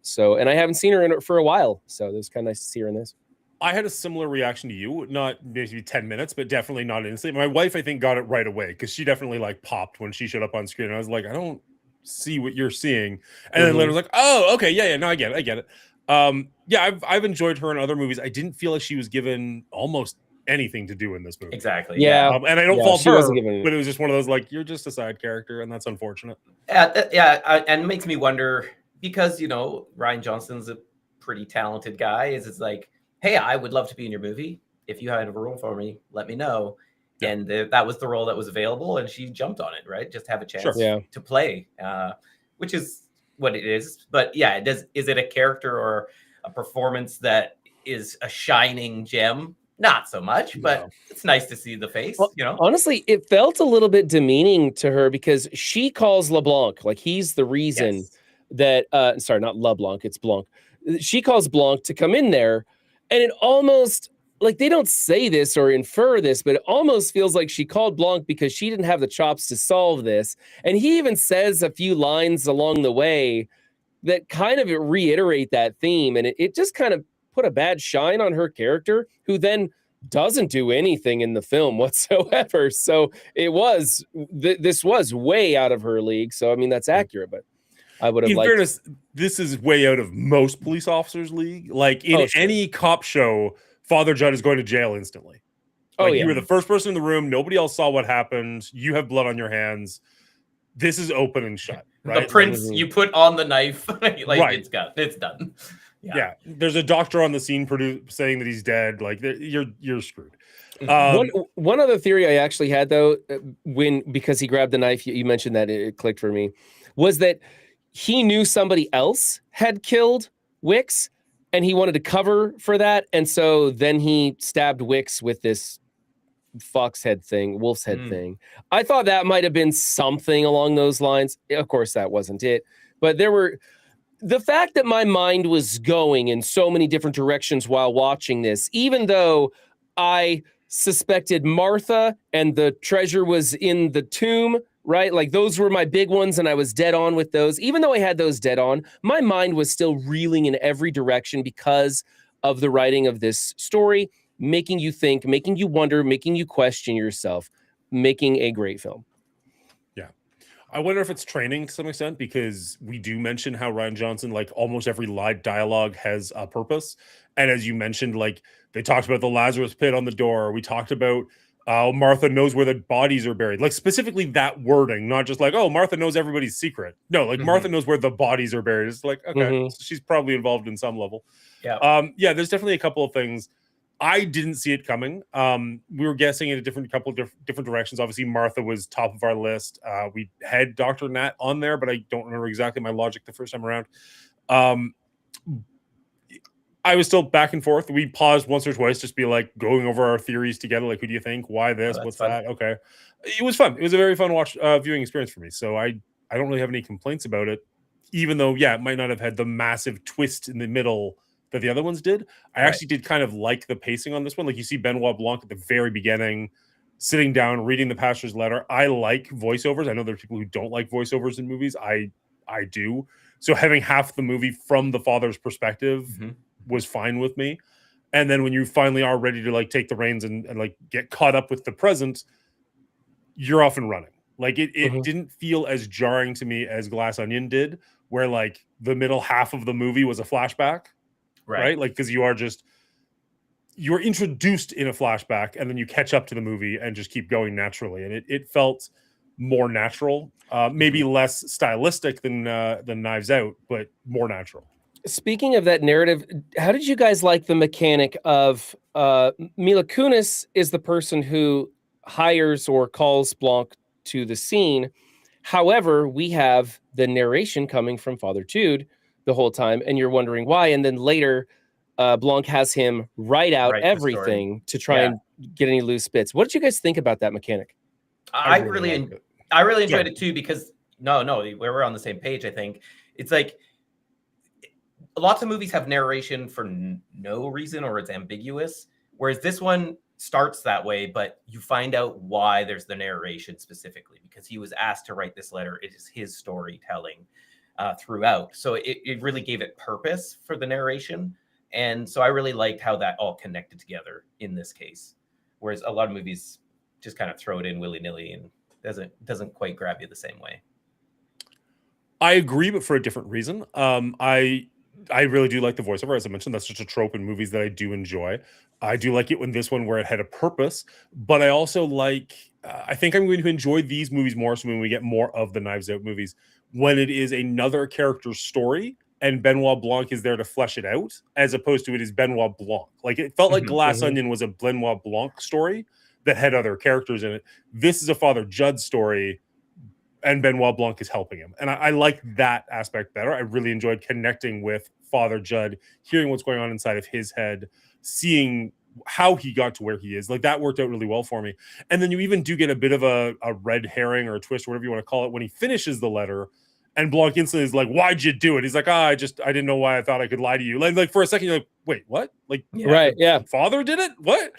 So, and I haven't seen her in it for a while, so it was kind of nice to see her in this. I had a similar reaction to you, not maybe 10 minutes, but definitely not instantly. My wife, I think, got it right away, because she definitely like popped when she showed up on screen. And I was like, I don't see what you're seeing. And then later was like, oh, okay, yeah, no, I get it. Yeah, I've enjoyed her in other movies. I didn't feel like she was given almost anything to do in this movie. Exactly. Yeah. And I don't fault she her, wasn't given- but it was just one of those like, you're just a side character, and that's unfortunate. And it makes me wonder, because Rian Johnson's a pretty talented guy. It's like, hey, I would love to be in your movie. If you had a role for me, let me know. Yeah. And that was the role that was available, and she jumped on it, right? Just to have a chance Sure. to play, which is what it is. But yeah, is it a character or a performance that is a shining gem? Not so much, but No. it's nice to see the face, Well, honestly, it felt a little bit demeaning to her, because she calls LeBlanc, like he's the reason Yes. that sorry, not LeBlanc, it's Blanc. She calls Blanc to come in there, and it almost, like, they don't say this or infer this, but it almost feels like she called Blanc because she didn't have the chops to solve this. And he even says a few lines along the way that kind of reiterate that theme, and it just kind of put a bad shine on her character, who then doesn't do anything in the film whatsoever. So it was this was way out of her league. So I mean, that's accurate, but I would have In liked. fairness, this is way out of most police officers' league. Like in Sure. any cop show, Father Judd is going to jail instantly. Like, you were the first person in the room. Nobody else saw what happened. You have blood on your hands. This is open and shut. Right? The prints you put on the knife, like Right. it's done. Yeah. There's a doctor on the scene saying that he's dead. Like, you're screwed. One other theory I actually had, though, because he grabbed the knife, you mentioned that it clicked for me, was that he knew somebody else had killed Wicks, and he wanted to cover for that, and so then he stabbed Wicks with this wolf's head thing. I thought that might have been something along those lines. Of course, that wasn't it, but the fact that my mind was going in so many different directions while watching this, even though I suspected Martha and the treasure was in the tomb, right? Like, those were my big ones, and I was dead on with those. Even though I had those dead on, my mind was still reeling in every direction because of the writing of this story, making you think, making you wonder, making you question yourself, making a great film. I wonder if it's training to some extent, because we do mention how Rian Johnson, like, almost every live dialogue has a purpose. And as you mentioned, like, they talked about the Lazarus pit on the door. We talked about Martha knows where the bodies are buried. Like, specifically that wording, not just like, oh, Martha knows everybody's secret. No, like, Martha knows where the bodies are buried. It's like, okay, so she's probably involved in some level. Yeah. Yeah, there's definitely a couple of things. I didn't see it coming. We were guessing in a couple of different directions. Obviously, Martha was top of our list. We had Dr. Nat on there, but I don't remember exactly my logic the first time around. I was still back and forth. We paused once or twice, just be like going over our theories together. Like, who do you think? Why this? What's fun. that? Okay. It was fun. It was a very fun viewing experience for me. So I don't really have any complaints about it, even though, yeah, it might not have had the massive twist in the middle that the other ones did. I actually did kind of like the pacing on this one. Like, you see Benoit Blanc at the very beginning, sitting down, reading the pastor's letter. I like voiceovers. I know there's people who don't like voiceovers in movies. I do. So having half the movie from the father's perspective was fine with me. And then when you finally are ready to like take the reins and like get caught up with the present, you're off and running. Like, it didn't feel as jarring to me as Glass Onion did, where like the middle half of the movie was a flashback. Right? Like, because you're introduced in a flashback, and then you catch up to the movie and just keep going naturally. And it felt more natural, maybe less stylistic than Knives Out, but more natural. Speaking of that narrative, how did you guys like the mechanic of Mila Kunis is the person who hires or calls Blanc to the scene. However, we have the narration coming from Father Jude the whole time, and you're wondering why. And then later, Blanc has him write out everything to try and get any loose bits. What did you guys think about that mechanic? I really really, liked it. I really enjoyed Sorry. it too because no, we're on the same page. I think it's like lots of movies have narration for no reason or it's ambiguous, whereas this one starts that way, but you find out why there's the narration specifically because he was asked to write this letter. It is his storytelling throughout, so it really gave it purpose for the narration, and so I really liked how that all connected together in this case, whereas a lot of movies just kind of throw it in willy-nilly and doesn't quite grab you the same way. I agree, but for a different reason. I really do like the voiceover, as I mentioned. That's just a trope in movies that I do enjoy. I do like it when this one where it had a purpose, but I also like. I think I'm going to enjoy these movies more so when we get more of the Knives Out movies when it is another character's story and Benoit Blanc is there to flesh it out, as opposed to it is Benoit Blanc. Like it felt like Glass Onion was a Benoit Blanc story that had other characters in it. This is a Father Judd story and Benoit Blanc is helping him. And I like that aspect better. I really enjoyed connecting with Father Judd, hearing what's going on inside of his head, seeing how he got to where he is. Like that worked out really well for me. And then you even do get a bit of a red herring or a twist, or whatever you want to call it, when he finishes the letter and Blanc instantly is like, why'd you do it? He's like, I didn't know why I thought I could lie to you. Like for a second, you're like, wait, what? Like, Right. Yeah. Father did it? What?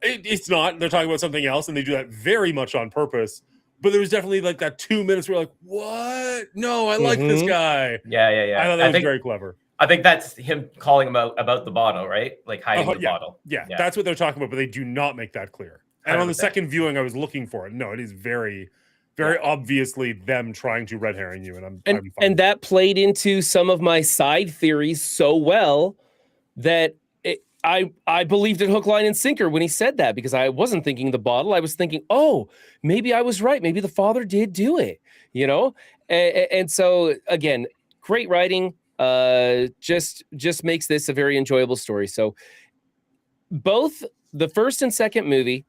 It's not. They're talking about something else, and they do that very much on purpose. But there was definitely like that 2 minutes where you're like, what? No, I like this guy. Yeah. I thought that was very clever. I think that's him calling him out about the bottle, right? Like hiding the bottle. Yeah, that's what they're talking about, but they do not make that clear. And 100%. on the second viewing, I was looking for it. No, it is very, very obviously them trying to red herring you, and I'm fine. And that played into some of my side theories so well that I believed it hook, line, and sinker when he said that, because I wasn't thinking the bottle. I was thinking, oh, maybe I was right. Maybe the father did do it, you know? And so, again, great writing. Just makes this a very enjoyable story. So both the first and second movie,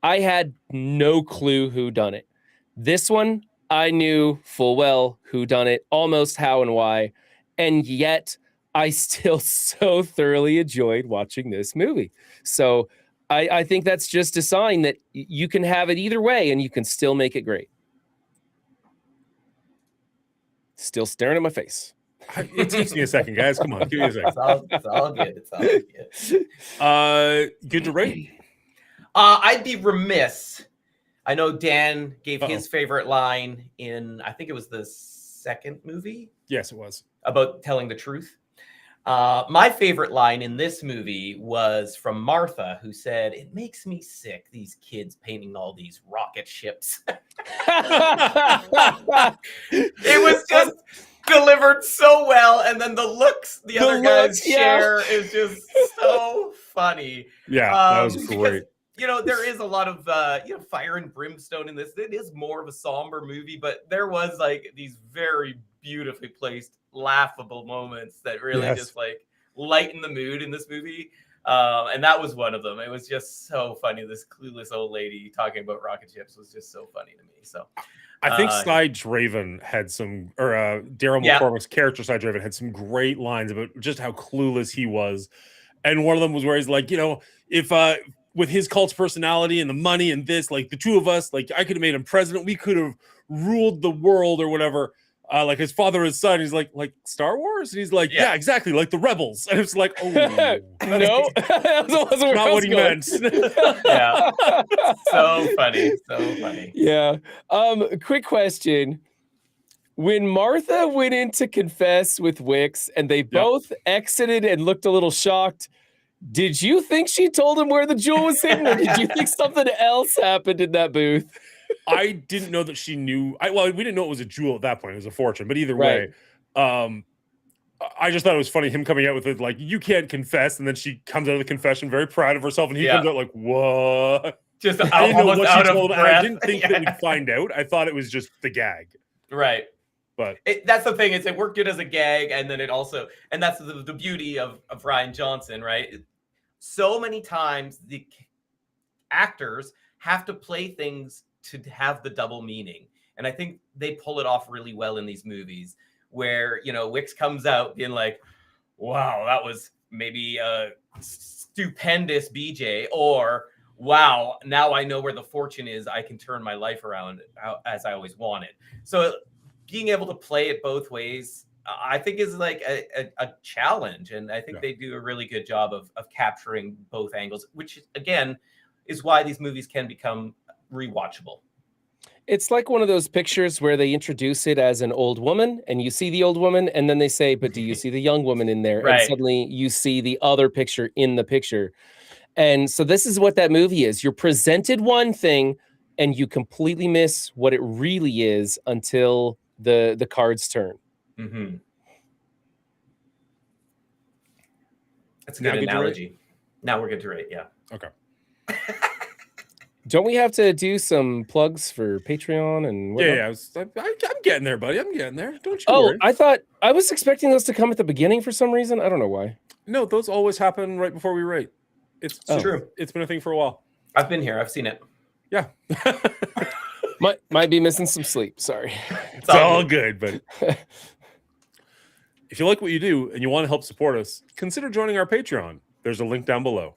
I had no clue who done it. This one, I knew full well who done it, almost how and why. And yet I still so thoroughly enjoyed watching this movie. So I think that's just a sign that you can have it either way and you can still make it great. Still staring at my face. It takes me a second, guys. Come on, give me a second. It's all good. It's all good. Good to rate? I'd be remiss. I know Dan gave his favorite line in, I think it was the second movie. Yes, it was. About telling the truth. My favorite line in this movie was from Martha, who said, "It makes me sick, these kids painting all these rocket ships." It was just delivered so well, and then the looks the other guys share is just so funny. Yeah, that was great. Because, you know, there is a lot of fire and brimstone in this. It is more of a somber movie, but there was like these very beautifully placed, laughable moments that really just like lighten the mood in this movie. And that was one of them. It was just so funny. This clueless old lady talking about rocket ships was just so funny to me. So I think Sy Draven had some, or Daryl McCormack's character, Sy Draven, had some great lines about just how clueless he was. And one of them was where he's like, you know, if with his cult's personality and the money and this, like the two of us, like I could have made him president. We could have ruled the world or whatever. Like his father, his son. He's like Star Wars, and he's like, yeah, exactly, like the rebels. And it's like, oh no, that wasn't not what he meant. Yeah, so funny. Yeah. Quick question: when Martha went in to confess with Wicks, and they both exited and looked a little shocked, did you think she told him where the jewel was hidden, or did you think something else happened in that booth? I didn't know that she knew. We didn't know it was a jewel at that point. It was a fortune. But either way, I just thought it was funny him coming out with it like, you can't confess. And then she comes out of the confession very proud of herself. And he comes out like, what? Just I didn't know what she told him. Breath. I didn't think that we'd find out. I thought it was just the gag. Right. But that's the thing. It worked good as a gag. And then it also, and that's the beauty of Rian Johnson, right? So many times the actors have to play things to have the double meaning. And I think they pull it off really well in these movies where, you know, Wicks comes out being like, wow, that was maybe a stupendous BJ, or wow, now I know where the fortune is. I can turn my life around as I always wanted. So being able to play it both ways, I think is like a challenge. And I think they do a really good job of capturing both angles, which again is why these movies can become rewatchable. It's like one of those pictures where they introduce it as an old woman and you see the old woman and then they say, but do you see the young woman in there? Right. And suddenly you see the other picture in the picture. And so this is what that movie is. You're presented one thing and you completely miss what it really is until the cards turn. Mm-hmm. That's a Now good good to rate? analogy. Now we're good to rate, yeah. Okay. Don't we have to do some plugs for Patreon and whatnot? Yeah. I'm getting there, buddy. I'm getting there. Don't you Oh, worry. I thought I was expecting those to come at the beginning for some reason. I don't know why. No, those always happen right before we rate. It's True. It's been a thing for a while. I've been here. I've seen it. Yeah. Might be missing some sleep. Sorry. It's all good, but if you like what you do and you want to help support us, consider joining our Patreon. There's a link down below.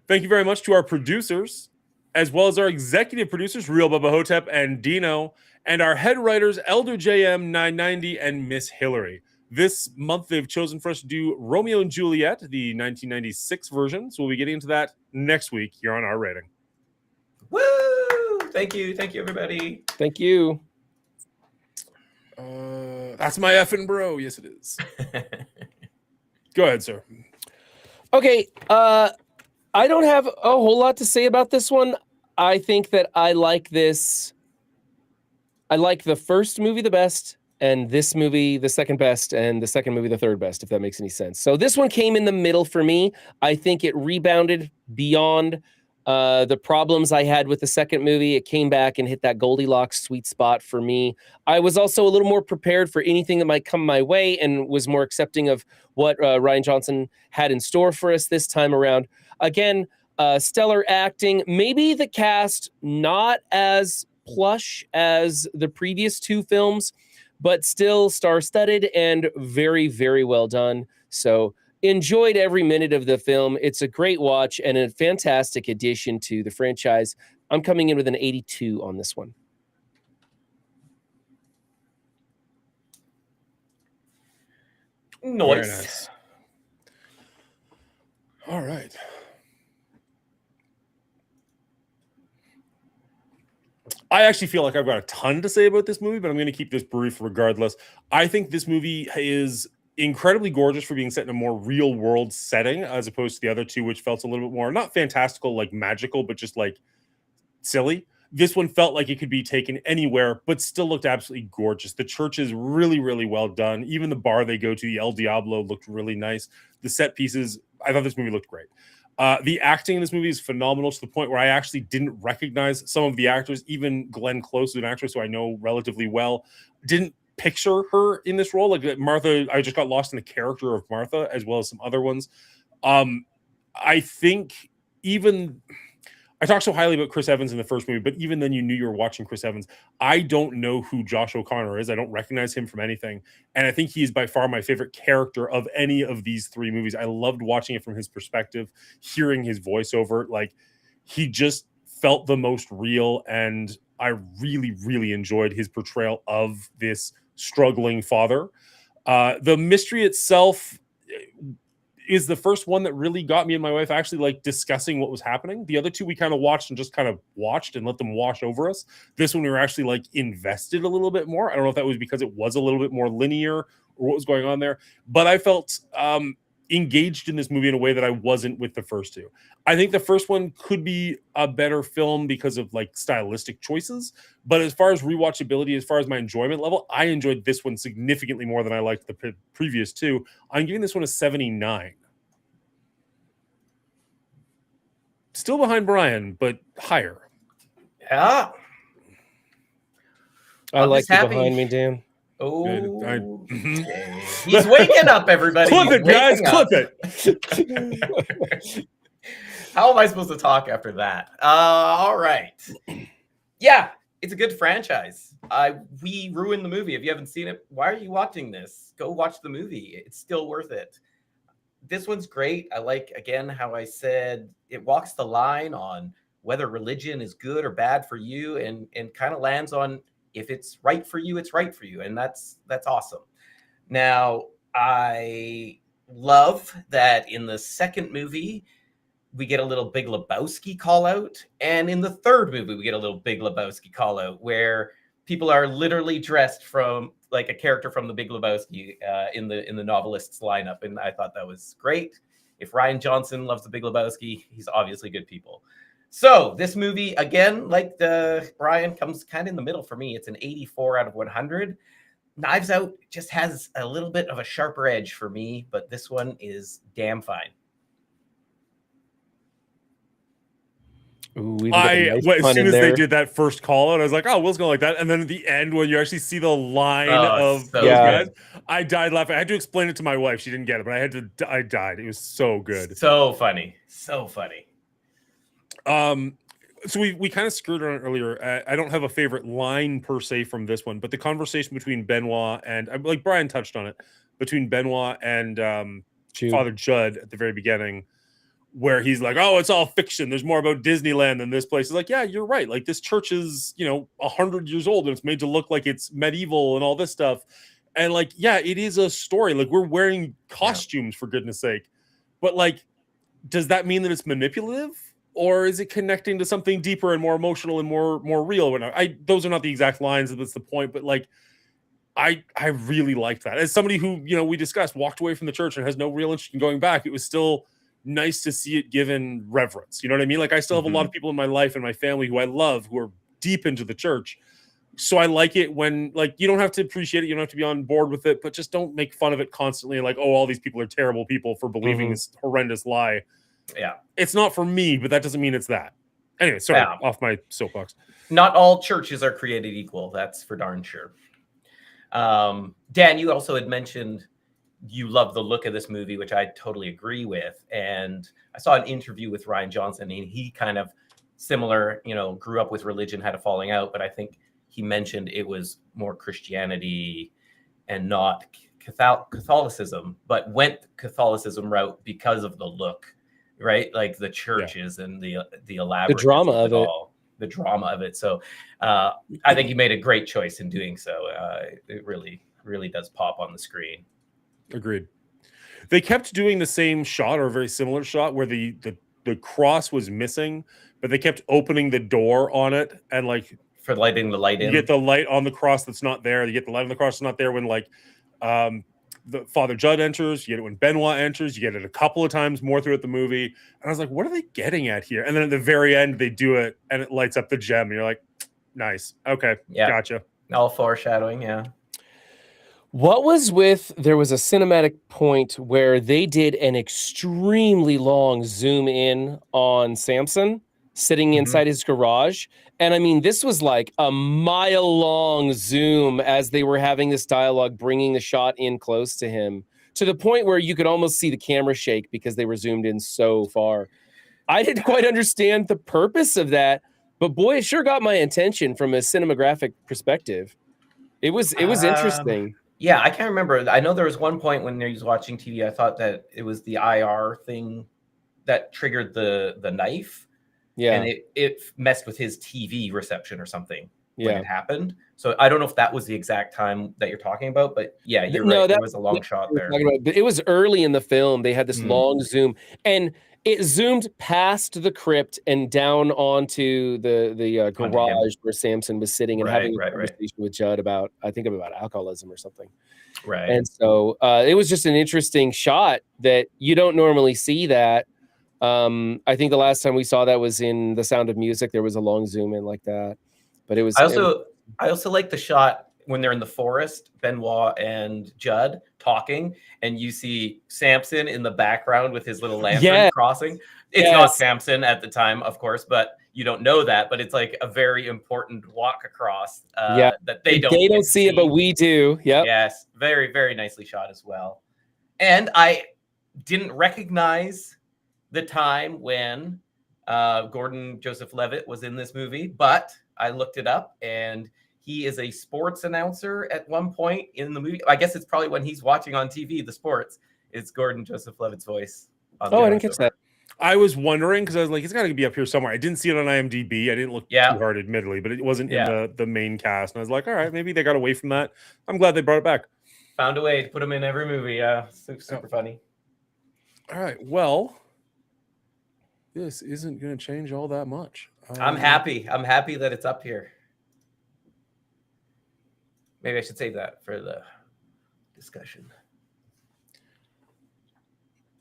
Thank you very much to our producers, as well as our executive producers, Real Bubba Hotep and Dino, and our head writers, Elder JM 990 and Miss Hillary. This month, they've chosen for us to do Romeo and Juliet, the 1996 version. So we'll be getting into that next week here on our rating. Woo! Thank you. Thank you, everybody. Thank you. That's my effing bro. Yes, it is. Go ahead, sir. Okay. I don't have a whole lot to say about this one. I think that I like this. I like the first movie the best, and this movie the second best, and the second movie the third best, if that makes any sense. So this one came in the middle for me. I think it rebounded beyond the problems I had with the second movie. It came back and hit that Goldilocks sweet spot for me. I was also a little more prepared for anything that might come my way and was more accepting of what Rian Johnson had in store for us this time around. Again, stellar acting. Maybe the cast not as plush as the previous two films, but still star-studded and very, very well done. So enjoyed every minute of the film. It's a great watch and a fantastic addition to the franchise. I'm coming in with an 82 on this one. Nice. Very nice. All right. I actually feel like I've got a ton to say about this movie, but I'm going to keep this brief regardless. I think this movie is incredibly gorgeous for being set in a more real world setting as opposed to the other two, which felt a little bit more not fantastical, like magical, but just like silly. This one felt like it could be taken anywhere, but still looked absolutely gorgeous. The church is really, really well done. Even the bar they go to, the El Diablo, looked really nice. The set pieces, I thought this movie looked great. The acting in this movie is phenomenal to the point where I actually didn't recognize some of the actors. Even Glenn Close, an actress who I know relatively well, didn't picture her in this role. Like Martha, I just got lost in the character of Martha as well as some other ones. I think even I talked so highly about Chris Evans in the first movie, but even then you knew you were watching Chris Evans. I don't know who Josh O'Connor is. I don't recognize him from anything. And I think he is by far my favorite character of any of these three movies. I loved watching it from his perspective, hearing his voiceover. Like, he just felt the most real. And I really, really enjoyed his portrayal of this struggling father. The mystery itself is the first one that really got me and my wife actually like discussing what was happening. The other two we kind of watched and just kind of watched and let them wash over us. This one we were actually like invested a little bit more. I don't know if that was because it was a little bit more linear or what was going on there, but I felt engaged in this movie in a way that I wasn't with the first two. I think the first one could be a better film because of like stylistic choices, but as far as rewatchability, as far as my enjoyment level, I enjoyed this one significantly more than I liked the previous two. I'm giving this one a 79. Still behind Brian, but higher. Yeah. I I'm like just you happy. behind me, Dan. Oh, Mhm. he's waking up, everybody. Clip He's it, guys. waking up. Clip it. How am I supposed to talk after that? All right. Yeah, it's a good franchise. We ruined the movie. If you haven't seen it, why are you watching this? Go watch the movie. It's still worth it. this one's great. I like, again, how I said it walks the line on whether religion is good or bad for you, and kind of lands on if it's right for you, it's right for you. And that's awesome. Now, I love that in the second movie, we get a little Big Lebowski call out. And in the third movie, we get a little Big Lebowski call out where people are literally dressed from like a character from the Big Lebowski in the novelist's lineup. And I thought that was great. If Rian Johnson loves the Big Lebowski, he's obviously good people. So this movie, again, like the Brian, comes kind of in the middle for me. It's an 84 out of 100. Knives Out just has a little bit of a sharper edge for me, but this one is damn fine. Ooh, as soon as they did that first call out, I was like, "Oh, Will's going like that." And then at the end, when you actually see the line of those guys, I died laughing. I had to explain it to my wife; she didn't get it, but I died. It was so good, so funny, so funny. So we kind of skirted on it earlier. I don't have a favorite line per se from this one, but the conversation between Benoit and, like Brian touched on it, between Benoit and Father Judd at the very beginning, where he's like, "Oh, it's all fiction. There's more about Disneyland than this place." It's like, yeah, you're right. Like, this church is, 100 years old, and it's made to look like it's medieval and all this stuff. And like, yeah, it is a story. Like, we're wearing costumes for goodness sake. But like, does that mean that it's manipulative? Or is it connecting to something deeper and more emotional and more real? Those are not the exact lines, that's the point. But like, I really liked that. As somebody who, we discussed, walked away from the church and has no real interest in going back, it was still nice to see it given reverence. You know what I mean? Like, I still have a lot of people in my life and my family who I love, who are deep into the church. So I like it when, like, you don't have to appreciate it, you don't have to be on board with it, but just don't make fun of it constantly. Like, oh, all these people are terrible people for believing this horrendous lie. Yeah, it's not for me, but that doesn't mean it's that. Anyway, sorry, off my soapbox. Not all churches are created equal. That's for darn sure. Dan, you also had mentioned you love the look of this movie, which I totally agree with. And I saw an interview with Rian Johnson, and he kind of similar, grew up with religion, had a falling out, but I think he mentioned it was more Christianity and not Catholicism, but went Catholicism route because of the look. Right, like the churches and the elaborate drama of it. The drama of it. So I think he made a great choice in doing so. It really, really does pop on the screen. Agreed. They kept doing the same shot, or a very similar shot, where the cross was missing, but they kept opening the door on it, and like for lighting the light in. You get the light on the cross that's not there. You get the light on the cross that's not there when like the Father Judd enters, you get it when Benoit enters, you get it a couple of times more throughout the movie. And I was like, what are they getting at here? And then at the very end, they do it and it lights up the gem. And you're like, nice. Okay. Yeah. Gotcha. All foreshadowing. Yeah. What was there was a cinematic point where they did an extremely long zoom in on Samson sitting inside his garage. And I mean, this was like a mile-long zoom as they were having this dialogue, bringing the shot in close to him, to the point where you could almost see the camera shake because they were zoomed in so far. I didn't quite understand the purpose of that, but boy, it sure got my attention from a cinematographic perspective. It was interesting. Yeah, I can't remember. I know there was one point when he was watching TV, I thought that it was the IR thing that triggered the knife. Yeah, and it messed with his TV reception or something when it happened. So I don't know if that was the exact time that you're talking about, but yeah, you're right. There was a long shot there. It was early in the film. They had this long zoom, and it zoomed past the crypt and down onto the garage where Samson was sitting and having a conversation with Judd about alcoholism or something. Right. And so it was just an interesting shot that you don't normally see that. I think the last time we saw that was in The Sound of Music. There was a long zoom in like that, but it was. I also like the shot when they're in the forest, Benoit and Judd talking, and you see Samson in the background with his little lantern crossing. It's not Samson at the time, of course, but you don't know that. But it's like a very important walk across that they don't see it, but we do. Yeah. Yes, very, very nicely shot as well. And I didn't recognize the time when Gordon Joseph Levitt was in this movie, but I looked it up, and he is a sports announcer at one point in the movie. I guess it's probably when he's watching on TV, the sports. It's Gordon Joseph Levitt's voice. Oh, I didn't catch that. I was wondering because I was like, it's got to be up here somewhere. I didn't see it on IMDb. I didn't look too hard, admittedly, but it wasn't in the main cast. And I was like, all right, maybe they got away from that. I'm glad they brought it back. Found a way to put him in every movie. Yeah, super funny. All right, well, this isn't going to change all that much. I'm happy. I'm happy that it's up here. Maybe I should save that for the discussion.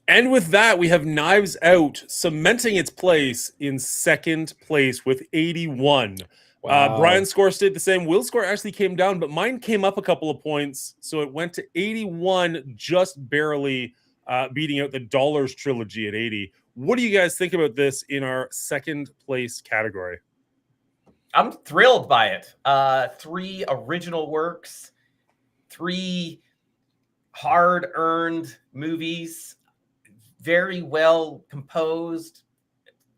And with that, we have Knives Out cementing its place in second place with 81. Wow. Brian's score stayed the same. Will's score actually came down, but mine came up a couple of points. So it went to 81, just barely beating out the Dollars trilogy at 80. What do you guys think about this in our second place category? I'm thrilled by it. 3 original works, 3 hard-earned movies, very well composed,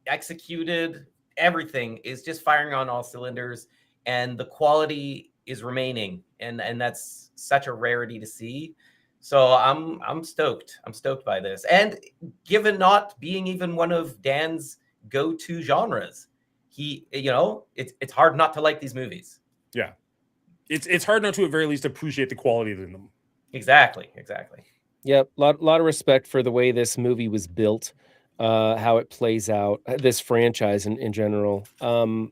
executed. Everything is just firing on all cylinders, and the quality is remaining, and that's such a rarity to see. So I'm stoked. I'm stoked by this, and given not being even one of Dan's go-to genres, it's hard not to like these movies. Yeah, it's hard not to at very least appreciate the quality in them. Exactly. Yep, lot of respect for the way this movie was built, how it plays out, this franchise in general. I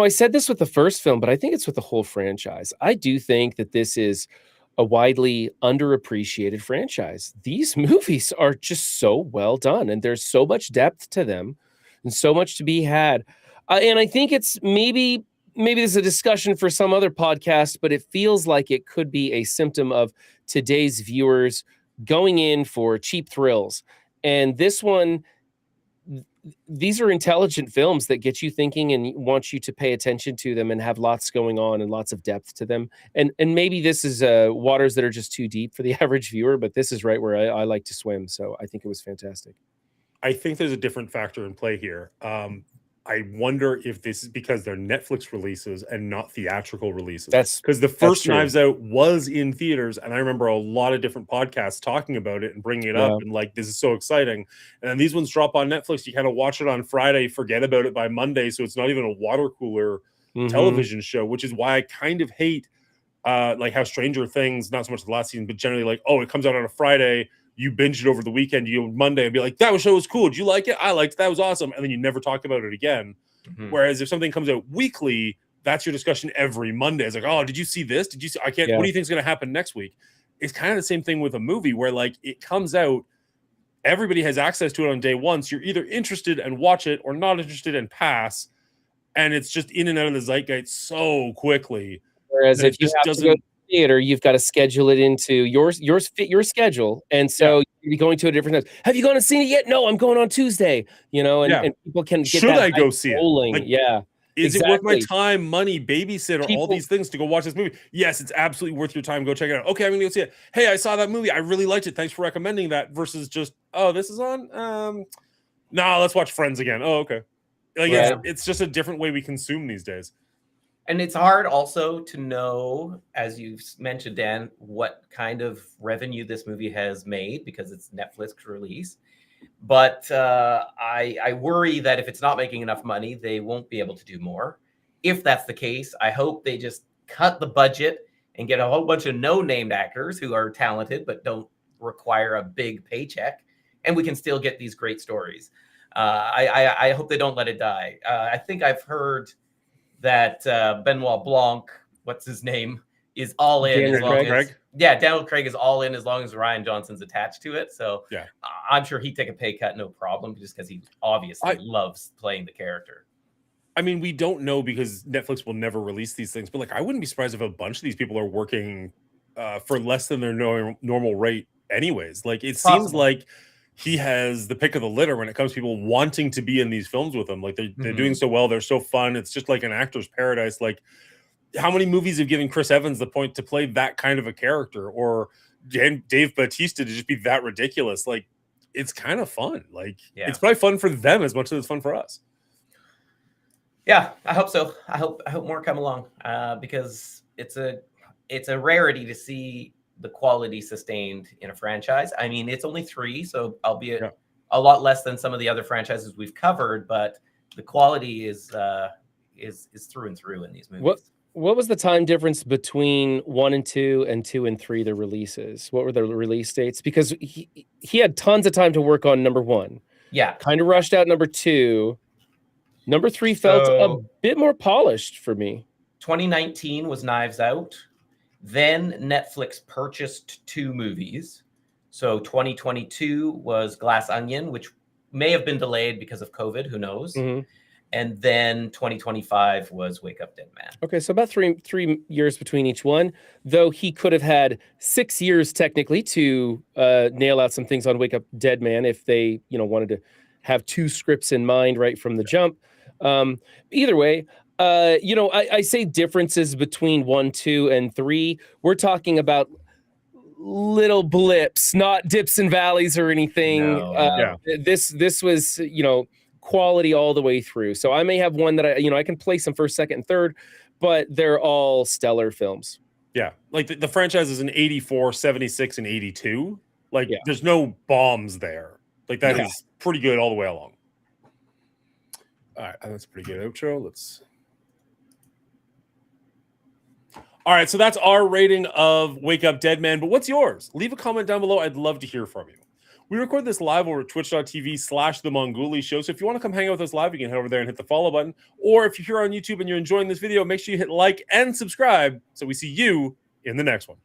said this with the first film, but I think it's with the whole franchise. I do think that this is a widely underappreciated franchise. These movies are just so well done, and there's so much depth to them and so much to be had. And I think it's maybe there's a discussion for some other podcast, but it feels like it could be a symptom of today's viewers going in for cheap thrills. And this one, these are intelligent films that get you thinking and want you to pay attention to them and have lots going on and lots of depth to them. And maybe this is waters that are just too deep for the average viewer, but this is right where I like to swim. So I think it was fantastic. I think there's a different factor in play here. I wonder if this is because they're Netflix releases and not theatrical releases. That's because the first true. Knives Out was in theaters, and I remember a lot of different podcasts talking about it and bringing it up, and like, this is so exciting. And then these ones drop on Netflix. You kind of watch it on Friday, forget about it by Monday, so it's not even a water cooler television show, which is why I kind of hate like how Stranger Things, not so much the last season, but generally like, oh, it comes out on a Friday. You binge it over the weekend, you Monday and be like, that show was cool. Did you like it? I liked it. That was awesome. And then you never talk about it again. Whereas if something comes out weekly, that's your discussion every Monday. It's like, oh, did you see this? Did you see? What do you think is going to happen next week? It's kind of the same thing with a movie where like it comes out, everybody has access to it on day one. So you're either interested and watch it or not interested and pass. And it's just in and out of the zeitgeist so quickly. Whereas if you have to go to the theater, you've got to schedule it into your schedule, and so you're going to a different time. Have you gone and seen it yet? No, I'm going on Tuesday. And people can get. Should I go see it? Like, is it worth my time, money, babysitter, all these things to go watch this movie? Yes, it's absolutely worth your time. Go check it out. Okay, I'm gonna go see it. Hey, I saw that movie. I really liked it. Thanks for recommending that. Versus just, oh, this is on. No, let's watch Friends again. Oh, okay. Like it's just a different way we consume these days. And it's hard also to know, as you mentioned, Dan, what kind of revenue this movie has made because it's Netflix release. But I worry that if it's not making enough money, they won't be able to do more. If that's the case, I hope they just cut the budget and get a whole bunch of no-named actors who are talented but don't require a big paycheck, and we can still get these great stories. I hope they don't let it die. I think I've heard that Benoit Blanc, what's his name, is all in. Daniel Craig is all in as long as Rian Johnson's attached to it. So I'm sure he'd take a pay cut, no problem, just because he obviously loves playing the character. I mean, we don't know because Netflix will never release these things, but like, I wouldn't be surprised if a bunch of these people are working for less than their normal rate anyways. Like, it seems like he has the pick of the litter when it comes to people wanting to be in these films with him. Like, they're doing so well. They're so fun. It's just like an actor's paradise. Like, how many movies have given Chris Evans the point to play that kind of a character, or Dave Bautista to just be that ridiculous? Like, it's kind of fun. Like, it's probably fun for them as much as it's fun for us. Yeah, I hope so. I hope more come along because it's a rarity to see the quality sustained in a franchise. I mean, it's only 3, so albeit Yeah. a lot less than some of the other franchises we've covered, but the quality is through and through in these movies. What was the time difference between 1 and 2 and 2 and 3, the releases? What were the release dates? Because he had tons of time to work on number 1. Yeah. Kind of rushed out number 2. Number 3 felt a So- bit more polished for me. 2019 was Knives Out. Then Netflix purchased 2 movies. So 2022 was Glass Onion, which may have been delayed because of COVID, who knows. Mhm. And then 2025 was Wake Up Dead Man. Okay, so about three years between each one, though he could have had 6 years technically to nail out some things on Wake Up Dead Man if they, wanted to have 2 scripts in mind right from the jump. Either way, I say differences between 1, 2, and 3. We're talking about little blips, not dips and valleys or anything. No. This was, quality all the way through. So I may have one that I can place them first, second, and third, but they're all stellar films. Yeah. Like the franchise is in 84, 76, and 82. Like Yeah. there's no bombs there. Like that is pretty good all the way along. All right. That's a pretty good outro. All right. So that's our rating of Wake Up Dead Man. But what's yours? Leave a comment down below. I'd love to hear from you. We record this live over at twitch.tv/The Mongoolie Show. So if you want to come hang out with us live, you can head over there and hit the follow button. Or if you're here on YouTube and you're enjoying this video, make sure you hit like and subscribe so we see you in the next one.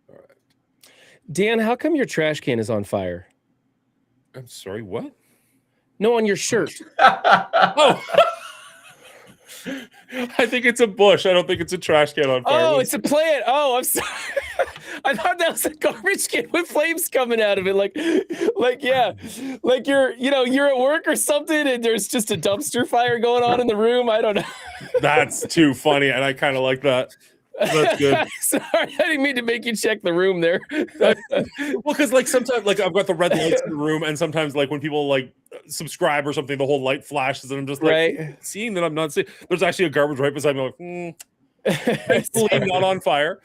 All right. Dan, how come your trash can is on fire? I'm sorry, what? No, on your shirt. Oh! I think it's a bush. I don't think it's a trash can on fire. Oh, it's a plant. Oh, I'm sorry. I thought that was a garbage can with flames coming out of it. Like you're at work or something, and there's just a dumpster fire going on in the room. I don't know. That's too funny, and I kind of like that. That's good. Sorry, I didn't mean to make you check the room there. Well, because like sometimes like I've got the red lights in the room, and sometimes like when people like subscribe or something, the whole light flashes, and I'm just like Right. seeing that I'm not seeing. There's actually a garbage right beside me. I'm like, thankfully not on fire.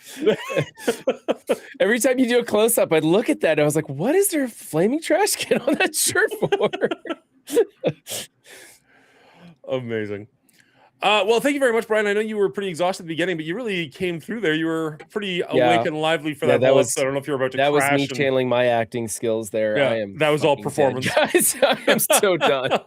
Every time you do a close up, I'd look at that. And I was like, what is there a flaming trash can on that shirt for? Amazing. Well, thank you very much, Brian. I know you were pretty exhausted at the beginning, but you really came through there. You were pretty awake and lively for that. that whole was- episode. I don't know if you were about to That was crash. me and- channeling my acting skills there. Yeah, I am that was all fucking dead, performance. guys. I am so done.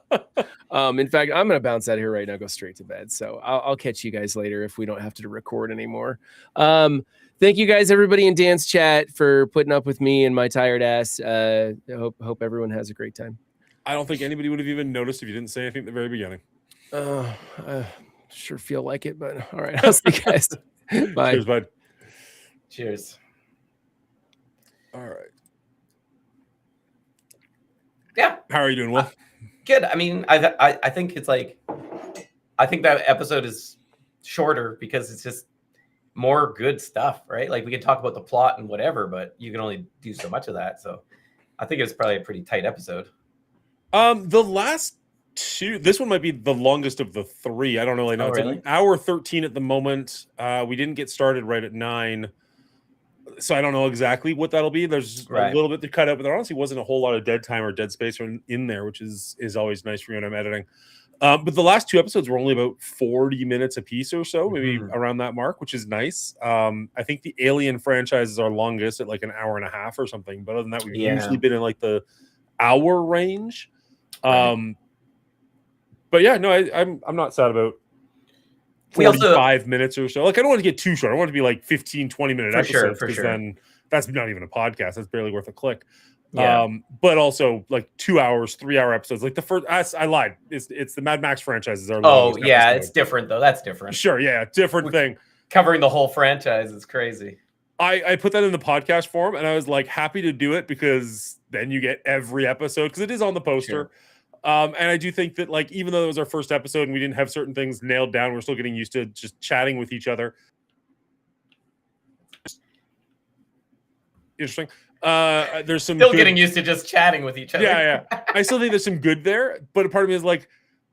In fact, I'm gonna bounce out of here right now, go straight to bed. So I'll catch you guys later if we don't have to record anymore. Thank you guys, everybody in Dan's chat, for putting up with me and my tired ass. I hope everyone has a great time. I don't think anybody would have even noticed if you didn't say anything at the very beginning. Sure feel like it, but all right. I'll see you guys. Bye. Cheers, bud. Cheers. All right. Yeah. How are you doing, Will? Good. I mean, I think it's like, I think that episode is shorter because it's just more good stuff, right? Like we can talk about the plot and whatever, but you can only do so much of that. So I think it's probably a pretty tight episode. The last two, this one might be the longest of the 3. I don't really know. Oh, It's really? an hour 13 at the moment. We didn't get started right at 9. So I don't know exactly what that'll be. There's Right. a little bit to cut out, but there honestly wasn't a whole lot of dead time or dead space in there, which is always nice for me when I'm editing. But the last 2 episodes were only about 40 minutes a piece or so, maybe Mhm. around that mark, which is nice. I think the Alien franchise is our longest at like an hour and a half or something. But other than that, we've Yeah. usually been in like the hour range. Right. But yeah, no, I'm not sad about We also- 45 minutes or so. Like I don't want to get too short. I want it to be like 15, 20-minute For sure, episodes for because sure. then that's not even a podcast. That's barely worth a click. Yeah. But also like 2 hours, 3-hour episodes. Like the first, I lied. It's the Mad Max franchise is our Oh longest yeah, episode. it's different though. That's different. Sure, yeah, different Which- thing. Covering the whole franchise is crazy. I put that in the podcast form and I was like happy to do it because then you get every episode because it is on the poster. And I do think that like even though it was our first episode and we didn't have certain things nailed down, we're still getting used to just chatting with each other. Interesting. There's some Still good- getting used to just chatting with each other. Yeah. I still think there's some good there, but a part of me is like,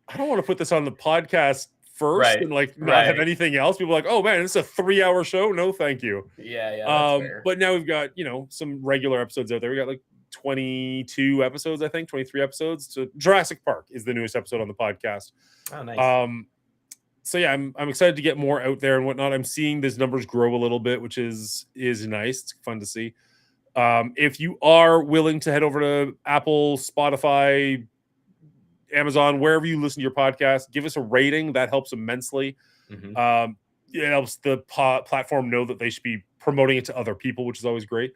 I don't want to put this on the podcast first Right, and like not have right. anything else. People are like, oh man, it's a 3-hour show. No, thank you. Yeah, that's fair. But now we've got, some regular episodes out there. We got like 22 episodes, I think, 23 episodes. So Jurassic Park is the newest episode on the podcast. Oh, nice. So yeah, I'm excited to get more out there and whatnot. I'm seeing these numbers grow a little bit, which is nice. It's fun to see. If you are willing to head over to Apple, Spotify, Amazon, wherever you listen to your podcast, give us a rating. That helps immensely. Mhm. It helps the platform know that they should be promoting it to other people, which is always great.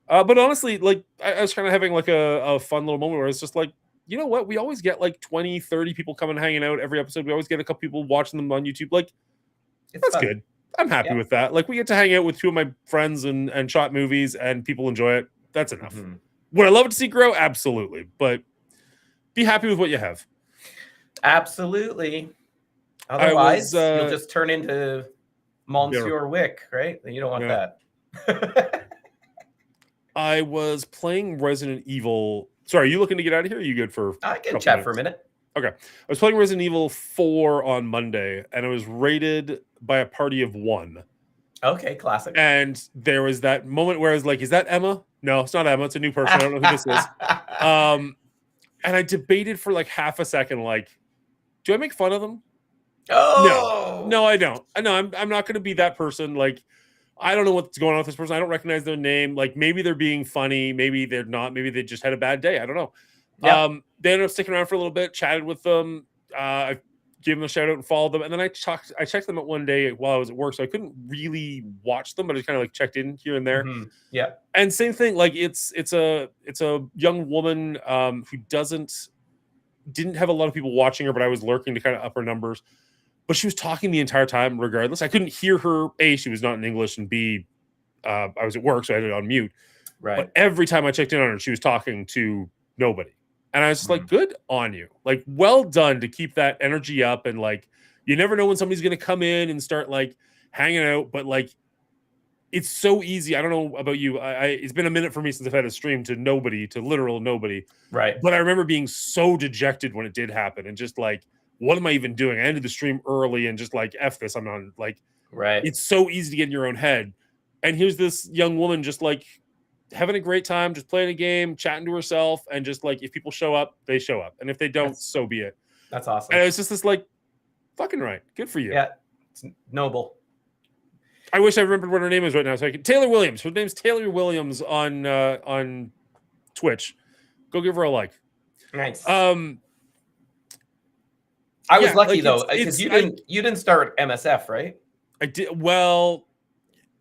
But honestly, like I was kind of having like a fun little moment where it's just like, you know what? We always get like 20, 30 people coming hanging out every episode. We always get a couple people watching them on YouTube. Like, It's that's fun. good. I'm happy Yeah. with that. Like, we get to hang out with two of my friends and shot movies, and people enjoy it. That's enough. Mhm. Would I love it to see grow? Absolutely. But be happy with what you have. Absolutely. I Otherwise, was, you'll just turn into Monsieur Wick, right? You don't want Yeah. that. I was playing Resident Evil. Sorry, are you looking to get out of here? Are you good for I can couple chat for a minutes? minute. I was playing Resident Evil 4 on Monday, and it was rated by a party of 1. Okay, classic. And there was that moment where I was like, is that Emma? No, it's not Emma. It's a new person. I don't know who this is. And I debated for like half a second, like, do I make fun of them? Oh No, I don't. I know I'm not going to be that person. Like, I don't know what's going on with this person. I don't recognize their name. Like, maybe they're being funny. Maybe they're not. Maybe they just had a bad day. I don't know. Yep. They ended up sticking around for a little bit, chatted with them. I gave them a shout out and followed them. And then I checked them out one day while I was at work. So I couldn't really watch them, but I just kind of like checked in here and there. Mhm. Yeah. And same thing, like it's a young woman who didn't have a lot of people watching her, but I was lurking to kind of up her numbers. But she was talking the entire time, regardless. I couldn't hear her. A, she was not in English, and B, I was at work, so I had it on mute. Right. But every time I checked in on her, she was talking to nobody. And I was just like, good on you. Like, well done to keep that energy up. And like, you never know when somebody's going to come in and start like hanging out. But like, it's so easy. I don't know about you. It's been a minute for me since I've had a stream to literal nobody. Right. But I remember being so dejected when it did happen and just like, what am I even doing? I ended the stream early and just like, F this. I'm not like, Right. it's so easy to get in your own head. And here's this young woman just like having a great time, just playing a game, chatting to herself. And just like, if people show up, they show up. And if they don't, so be it. That's awesome. And it's just this like, fucking right. Good for you. Yeah. It's noble. I wish I remembered what her name is right now. So I could, Taylor Williams. Her name's Taylor Williams on Twitch. Go give her a like. Nice. I was lucky though, because you didn't start MSF, right? I did. Well,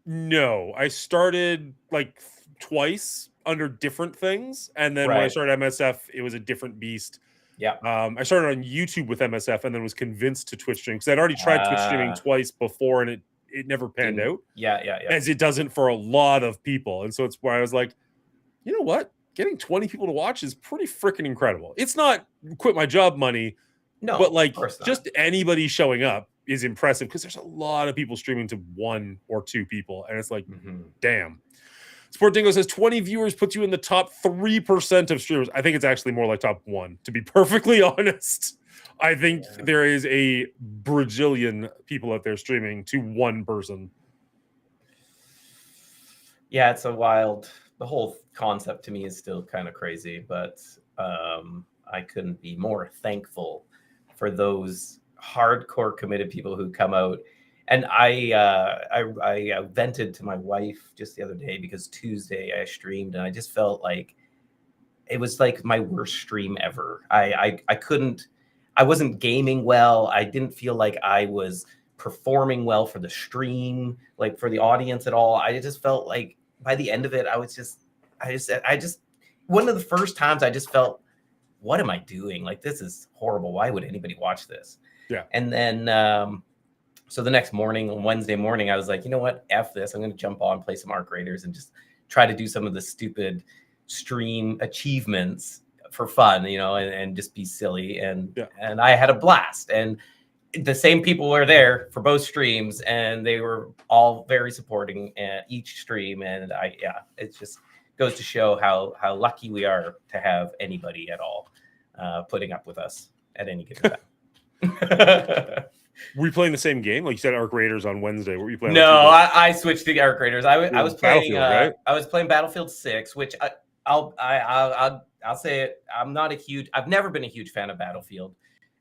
no, I started like twice under different things, and then when I Right. started MSF, it was a different beast. Yeah. I started on YouTube with MSF, and then was convinced to Twitch stream because I'd already tried Twitch streaming twice before, and it never panned out. Yeah. As it doesn't for a lot of people, and so it's where I was like, you know what, getting 20 people to watch is pretty freaking incredible. It's not quit my job money. No, but like of course not. just anybody showing up is impressive because there's a lot of people streaming to 1 or 2 people, and it's like, damn. Sport Dingo says 20 viewers puts you in the top 3% of streamers. I think it's actually more like top 1, to be perfectly honest. I think there is a bajillion people out there streaming to 1 person. Yeah, it's a wild. The whole concept to me is still kind of crazy, but I couldn't be more thankful for those hardcore committed people who come out. And I vented to my wife just the other day because Tuesday I streamed and I just felt like it was like my worst stream ever. I wasn't gaming well. I didn't feel like I was performing well for the stream, like for the audience at all. I just felt like by the end of it, I just one of the first times I just felt, what am I doing? Like, this is horrible. Why would anybody watch this? Yeah. And then, so the next morning, on Wednesday morning, I was like, you know what? F this. I'm going to jump on, play some Arc Raiders, and just try to do some of the stupid stream achievements for fun, and just be silly. And I had a blast. And the same people were there for both streams, and they were all very supporting at each stream. And it just goes to show how lucky we are to have anybody at all putting up with us at any given time. Were you playing the same game? Like you said, Arc Raiders on Wednesday. What were you playing? No, on I switched to Arc Raiders. I was playing Battlefield, right? I was playing Battlefield 6, which I'll say it. I've never been a huge fan of Battlefield,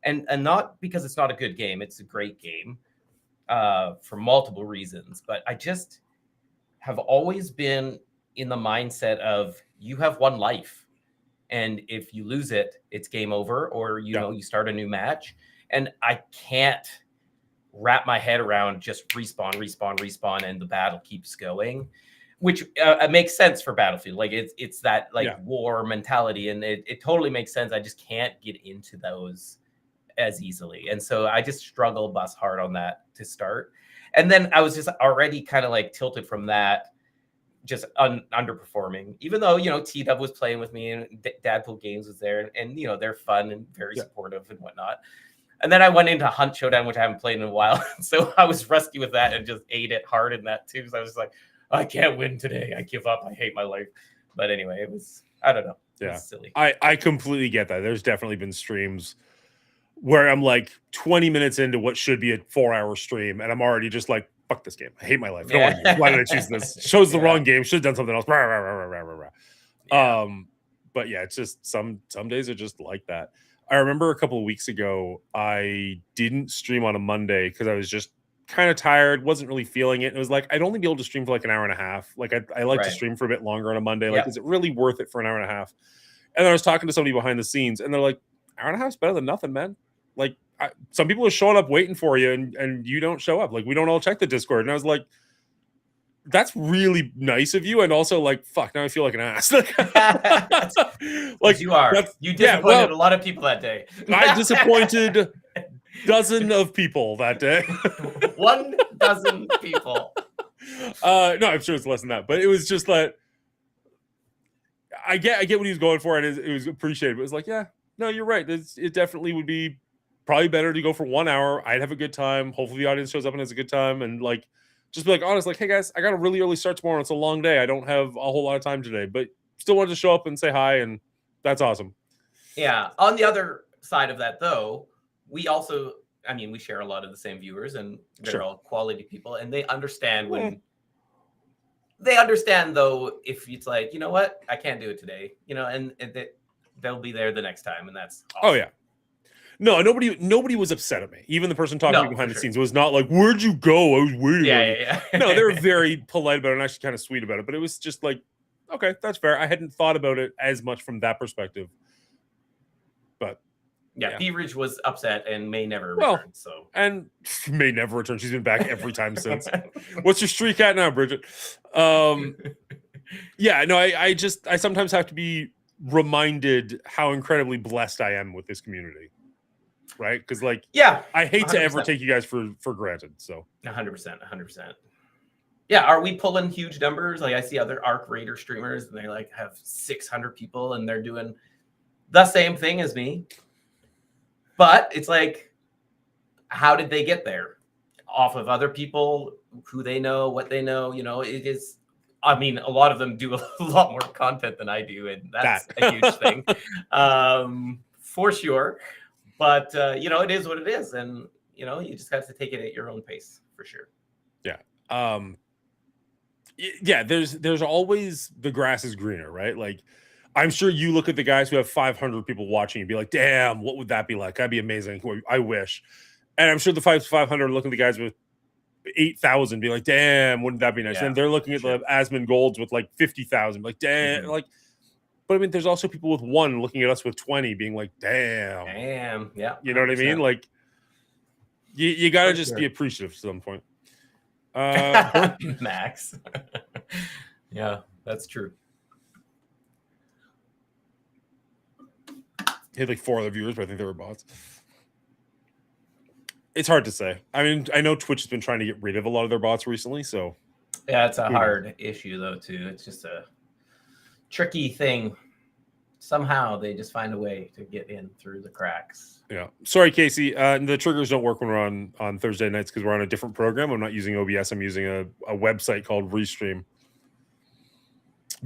and not because it's not a good game. It's a great game for multiple reasons, but I just have always been in the mindset of you have one life, and if you lose it, it's game over, or you start a new match, and I can't wrap my head around just respawn, and the battle keeps going, which it makes sense for Battlefield. Like it's that war mentality, and it totally makes sense. I just can't get into those as easily, and so I just struggle bus hard on that to start. And then I was just already kind of like tilted from that, just underperforming, even though T-Dub was playing with me and Dadpool Games was there, and they're fun and very supportive and whatnot. And then I went into Hunt Showdown, which I haven't played in a while. So I was rusty with that and just ate it hard in that too. So I was like, I can't win today. I give up. I hate my life. But anyway, it was, I don't know. It was silly. I completely get that. There's definitely been streams where I'm like 20 minutes into what should be a 4-hour stream, and I'm already just like, fuck this game. I hate my life. Why did I choose this? Shows the wrong game. Should have done something else. But yeah, it's just some days are just like that. I remember a couple of weeks ago, I didn't stream on a Monday because I was just kind of tired, wasn't really feeling it. And it was like, I'd only be able to stream for like an hour and a half. Like I like to stream for a bit longer on a Monday. Like, is it really worth it for an hour and a half? And then I was talking to somebody behind the scenes, and they're like, hour and a half is better than nothing, man. Like some people are showing up waiting for you, and you don't show up. Like we don't all check the Discord. And I was like, that's really nice of you, and also like, fuck, now I feel like an ass. Like you are. You disappointed a lot of people that day. I disappointed dozen of people that day. 12 people. No, I'm sure it's less than that, but it was just that I get what he was going for, and it was appreciated. But it was like, yeah, no, you're right. It definitely would be probably better to go for 1 hour. I'd have a good time. Hopefully, the audience shows up and has a good time, and like. Just be like honest, like, hey guys, I got a really early start tomorrow. It's a long day. I don't have a whole lot of time today, but still wanted to show up and say hi, and that's awesome. Yeah. On the other side of that, though, we also, we share a lot of the same viewers, and they're all quality people, and they understand when they understand though if it's like, you know what, I can't do it today, and they'll be there the next time, and that's awesome. Oh yeah. No, nobody was upset at me. Even the person talking to me behind the scenes was not like, "Where'd you go? I was waiting." Yeah. No, they were very polite about it and actually kind of sweet about it. But it was just like, okay, that's fair. I hadn't thought about it as much from that perspective. But Beveridge was upset and may never return. And may never return. She's been back every time since. What's your streak at now, Bridget? Yeah, no, I sometimes have to be reminded how incredibly blessed I am with this community. Right? Because like, I hate 100%. To ever take you guys for granted. So 100%. Yeah, are we pulling huge numbers? Like I see other Arc Raider streamers, and they like have 600 people, and they're doing the same thing as me. But it's like, how did they get there? Off of other people, who they know, what they know. It is. A lot of them do a lot more content than I do, and that's a huge thing, for sure. But it is what it is, and you just have to take it at your own pace, for sure. Yeah. Yeah. There's always the grass is greener, right? Like, I'm sure you look at the guys who have 500 people watching and be like, damn, what would that be like? That'd be amazing. I wish. And I'm sure the 500 looking at the guys with 8,000, be like, damn, wouldn't that be nice? And they're looking at the Asmon Golds with like 50,000, like, damn, like. But there's also people with 1 looking at us with 20 being like, damn. Yeah. You know what I mean? Like, you got to just be appreciative to some point. Max. Yeah, that's true. He had like 4 other viewers, but I think they were bots. It's hard to say. I know Twitch has been trying to get rid of a lot of their bots recently, so. Yeah, it's a hard issue, though, too. It's just a tricky thing. Somehow they just find a way to get in through the cracks. Yeah. Sorry, Casey. The triggers don't work when we're on Thursday nights because we're on a different program. I'm not using OBS. I'm using a website called Restream.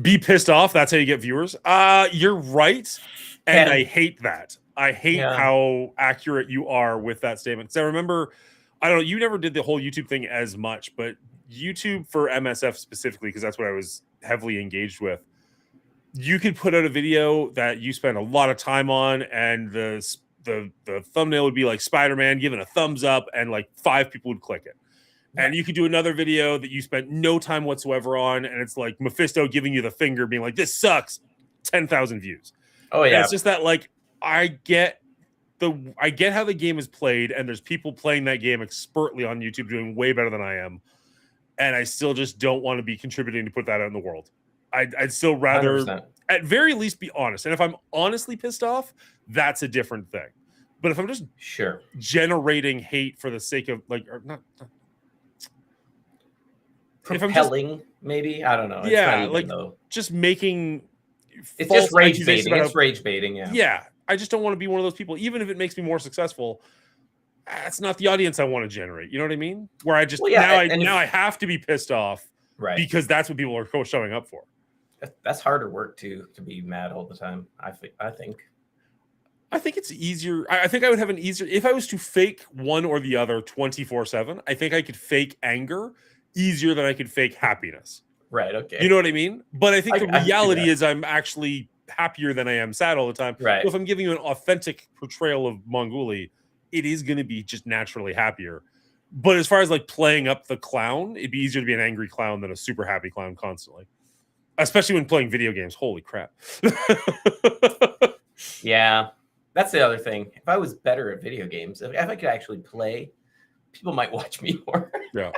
Be pissed off. That's how you get viewers. You're right. And I hate that. I hate how accurate you are with that statement. Because I remember I don't know. You never did the whole YouTube thing as much, but YouTube for MSF specifically, because that's what I was heavily engaged with. You could put out a video that you spend a lot of time on, and the thumbnail would be like Spider-Man giving a thumbs up, and like 5 people would click it. And you could do another video that you spent no time whatsoever on, and it's like Mephisto giving you the finger, being like, "This sucks," 10,000 views. Oh And yeah, it's just that, like, I get how the game is played, and there's people playing that game expertly on YouTube doing way better than I am, and I still just don't want to be contributing to put that out in the world. I'd still rather, 100%. at very least, be honest. And if I'm honestly pissed off, that's a different thing. But if I'm just Sure. generating hate for the sake of, like, or not if I'm just Propelling, maybe, I don't know. It's Yeah, not even, like, though. just making It's false just rage accusations baiting. about It's rage baiting. Yeah. yeah, I just don't want to be one of those people, even if it makes me more successful. That's not the audience I want to generate. You know what I mean? Where I just Well, yeah, now I have to be pissed off Right. because that's what people are showing up for. That's harder work to be mad all the time. I think. I think it's easier. I think I would have an easier if I was to fake one or the other 24/7. I think I could fake anger easier than I could fake happiness. Right. Okay. You know what I mean? But I think I the can see reality that. is I'm actually happier than I am sad all the time. Right. So if I'm giving you an authentic portrayal of Mongoli, it is going to be just naturally happier. But as far as like playing up the clown, it'd be easier to be an angry clown than a super happy clown constantly. Especially when playing video games. Holy crap. Yeah. That's the other thing. If I was better at video games, if I could actually play, people might watch me more. Yeah.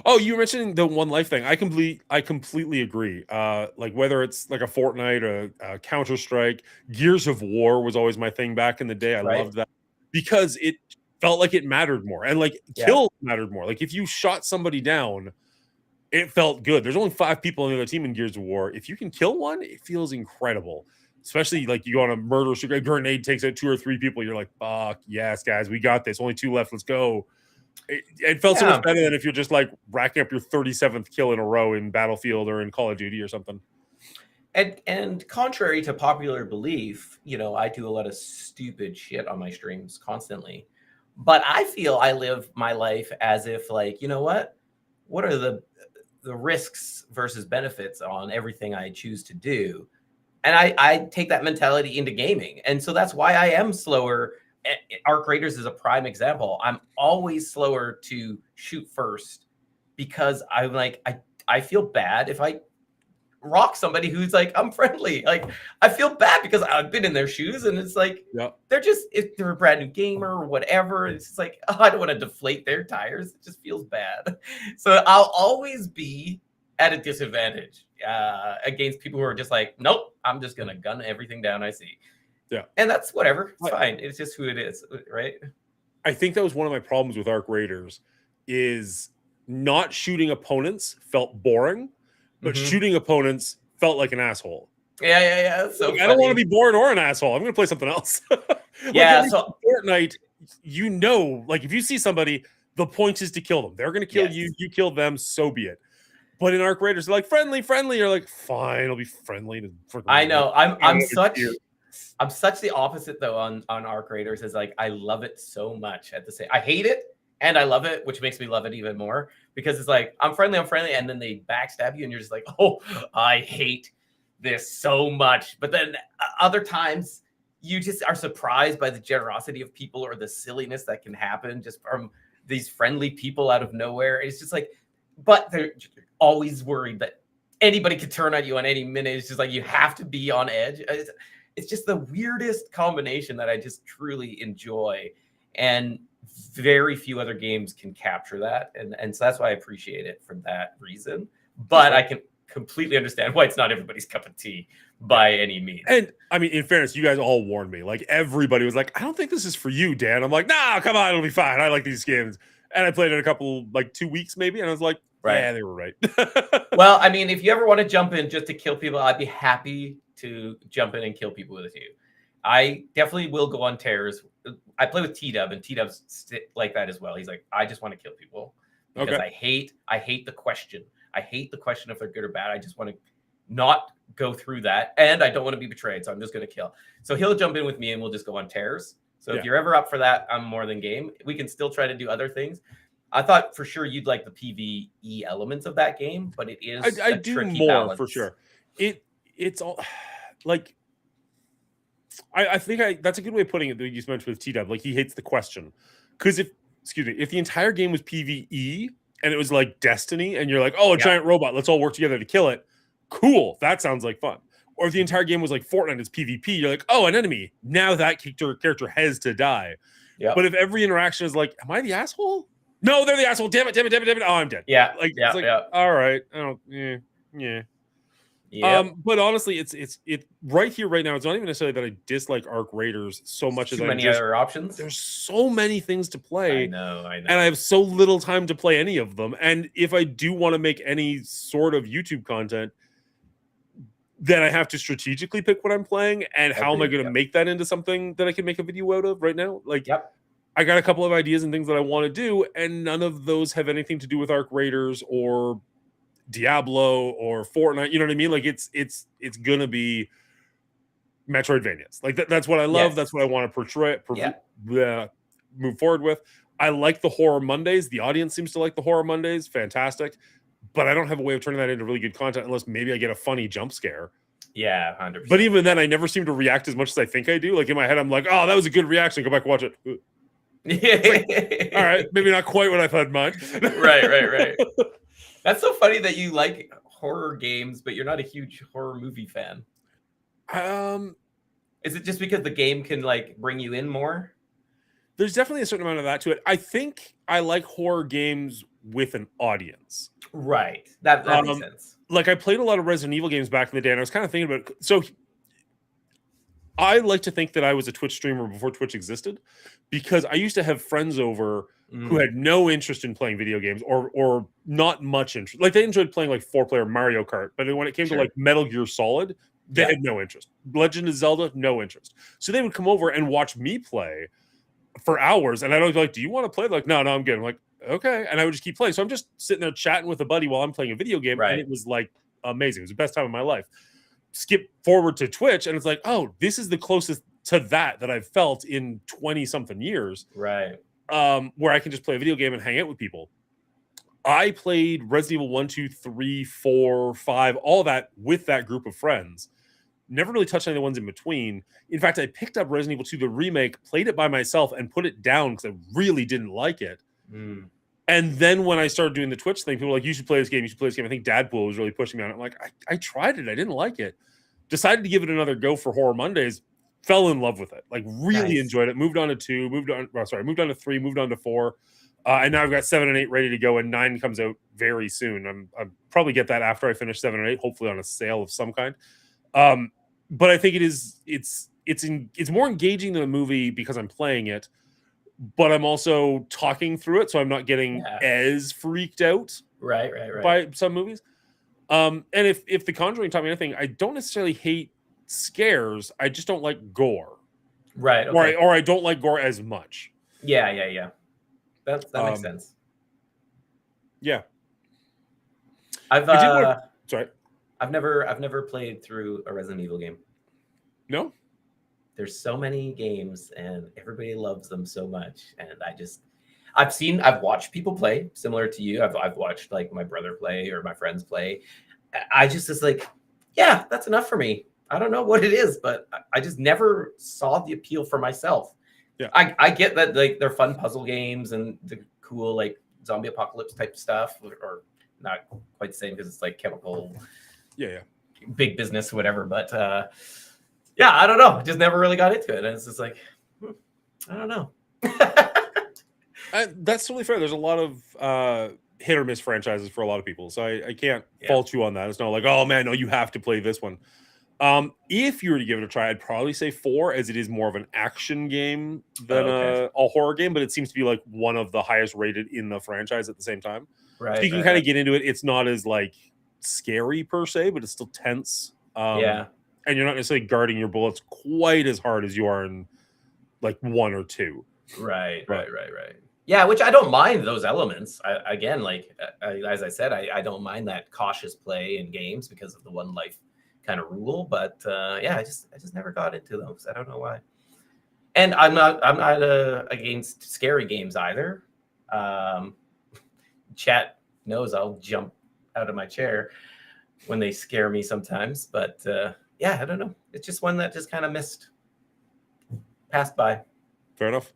Oh, you were mentioning the One Life thing. I completely agree. Like whether it's like a Fortnite, a Counter Strike, Gears of War was always my thing back in the day. I Right. loved that because it felt like it mattered more, and like Yeah. kill mattered more. Like if you shot somebody down, it felt good. There's only 5 people on the other team in Gears of War. If you can kill one, it feels incredible. Especially like you go on a murder streak, a grenade takes out 2 or 3 people. You're like, fuck yes, guys, we got this. Only 2 left. Let's go. It felt so Yeah. much better than if you're just like racking up your 37th kill in a row in Battlefield or in Call of Duty or something. And contrary to popular belief, I do a lot of stupid shit on my streams constantly. But I feel I live my life as if, like, you know what? What are the risks versus benefits on everything I choose to do? And I take that mentality into gaming. And so that's why I am slower. Arc Raiders is a prime example. I'm always slower to shoot first because I'm like, I feel bad if I rock somebody who's like, I'm friendly. Like, I feel bad because I've been in their shoes, and it's like, Yeah. they're just, if they're a brand new gamer or whatever, it's just like, oh, I don't want to deflate their tires. It just feels bad. So I'll always be at a disadvantage against people who are just like, nope, I'm just going to gun everything down I see. Yeah. And that's whatever. It's fine. It's just who it is, right? I think that was one of my problems with Arc Raiders is not shooting opponents felt boring, but Mhm. shooting opponents felt like an asshole. Yeah. So Like, I don't want to be bored or an asshole. I'm going to play something else. Yeah, at least so- in Fortnite, like if you see somebody, the point is to kill them. They're going to kill Yes. you. You kill them. So be it. But in Arc Raiders, they're like friendly. You're like, fine, I'll be friendly to freaking I know. I'm have such fear. I'm such the opposite though on Arc Raiders. Is like I love it so much at the same. I hate it and I love it, which makes me love it even more because it's like I'm friendly, and then they backstab you, and you're just like, oh, I hate this so much. But then other times you just are surprised by the generosity of people or the silliness that can happen just from these friendly people out of nowhere. It's just like, but they're always worried that anybody could turn on you on any minute. It's just like you have to be on edge. It's just the weirdest combination that I just truly enjoy. And very few other games can capture that. And so that's why I appreciate it for that reason. But I can completely understand why it's not everybody's cup of tea by any means. And I mean, in fairness, you guys all warned me. Like everybody was like, I don't think this is for you, Dan. I'm like, nah, come on, it'll be fine. I like these games. And I played it a couple, like 2 weeks maybe. And I was like, Right. yeah, they were right. Well, I mean, if you ever want to jump in just to kill people, I'd be happy to jump in and kill people with you. I definitely will go on tears. I play with T-Dub, and T-Dub's like that as well. He's like, I just want to kill people because Okay. I hate the question. I hate the question if they're good or bad. I just want to not go through that, and I don't want to be betrayed, so I'm just going to kill. So he'll jump in with me, and we'll just go on tears. So Yeah. if you're ever up for that, I'm more than game. We can still try to do other things. I thought for sure you'd like the PvE elements of that game, but it is I a do tricky more balance. for sure. It's all like I think that's a good way of putting it that you just mentioned with T-Dub. Like he hates the question. Because if the entire game was PvE and it was like Destiny and you're like, oh, a giant robot, let's all work together to kill it. Cool. That sounds like fun. Or if the entire game was like Fortnite, it's PvP, you're like, oh, an enemy. Now that character has to die. Yeah. But if every interaction is like, am I the asshole? No, they're the asshole. Damn it. Oh, I'm dead. Yeah. Like, Yeah. it's like, Yeah. all right. I don't, yeah. Yeah. But honestly, it's right here, right now. It's not even necessarily that I dislike Arc Raiders so much as too many other options. there's so many things to play. I know. And I have so little time to play any of them. And if I do want to make any sort of YouTube content, then I have to strategically pick what I'm playing and how am I going to make that into something that I can make a video out of right now. Like, I got a couple of ideas and things that I want to do, and none of those have anything to do with Arc Raiders or Diablo or Fortnite. You know what I mean? Like it's gonna be Metroidvanias. Like that's what I love. Yes. That's what I want to portray. Move forward with. I like the Horror Mondays. The audience seems to like the Horror Mondays. Fantastic. But I don't have a way of turning that into really good content unless maybe I get a funny jump scare. Yeah, 100%. But even then, I never seem to react as much as I think I do. Like in my head, I'm like, oh, that was a good reaction. Go back and watch it. Like, all right, maybe not quite what I thought much. Right. That's so funny that you like horror games, but you're not a huge horror movie fan. Is it just because the game can like bring you in more? There's definitely a certain amount of that to it. I think I like horror games with an audience. Right. That makes sense. Like I played a lot of Resident Evil games back in the day, and I was kind of thinking about it. So I like to think that I was a Twitch streamer before Twitch existed, because I used to have friends over who had no interest in playing video games or not much interest. Like they enjoyed playing like 4-player Mario Kart, but when it came to like Metal Gear Solid, they had no interest. Legend of Zelda, no interest. So they would come over and watch me play for hours, and I'd always be like, do you want to play? Like, no, I'm good. I'm like, okay. And I would just keep playing. So I'm just sitting there chatting with a buddy while I'm playing a video game, and it was like amazing. It was the best time of my life. Skip forward to Twitch, and it's like, oh, this is the closest to that I've felt in 20-something years. Right. Where I can just play a video game and hang out with people. I played Resident Evil 1, 2, 3, 4, 5, all that with that group of friends. Never really touched any of the ones in between. In fact, I picked up Resident Evil 2, the remake, played it by myself, and put it down because I really didn't like it. And then when I started doing the Twitch thing, people were like, you should play this game. I think Dadpool was really pushing me on it. I'm like, I tried it. I didn't like it. Decided to give it another go for Horror Mondays. Fell in love with it. Like really enjoyed it. Moved on to 2. Moved on to 3. Moved on to 4. And now I've got 7 and 8 ready to go. And 9 comes out very soon. I'm probably get that after I finish 7 and 8. Hopefully on a sale of some kind. But I think it's more engaging than a movie because I'm playing it. But I'm also talking through it, so I'm not getting as freaked out by some movies. And if The Conjuring taught me anything, I don't necessarily hate scares. I just don't like gore. Right. Okay. Or I don't like gore as much. Yeah. That makes sense. Yeah. I've I've never played through a Resident Evil game. No? There's so many games and everybody loves them so much. And I've watched people play similar to you. I've watched like my brother play or my friends play. I just like, yeah, that's enough for me. I don't know what it is, but I just never saw the appeal for myself. Yeah. I get that like they're fun puzzle games and the cool like zombie apocalypse type stuff, or not quite the same because it's like chemical, big business, whatever. But yeah, I don't know. Just never really got into it. And it's just like, I don't know. That's totally fair. There's a lot of hit or miss franchises for a lot of people. So I can't fault you on that. It's not like, oh man, no, you have to play this one. If you were to give it a try, I'd probably say 4, as it is more of an action game than a horror game, but it seems to be like one of the highest rated in the franchise at the same time. Right. So you can kind of get into it. It's not as like scary per se, but it's still tense. And you're not necessarily guarding your bullets quite as hard as you are in like 1 or 2. Right. Yeah, which I don't mind those elements. As I said, I don't mind that cautious play in games because of the one life kind of rule. But I just never got into those. I don't know why. And I'm not against scary games either. Chat knows I'll jump out of my chair when they scare me sometimes, but yeah, I don't know. It's just one that just kind of passed by. Fair enough.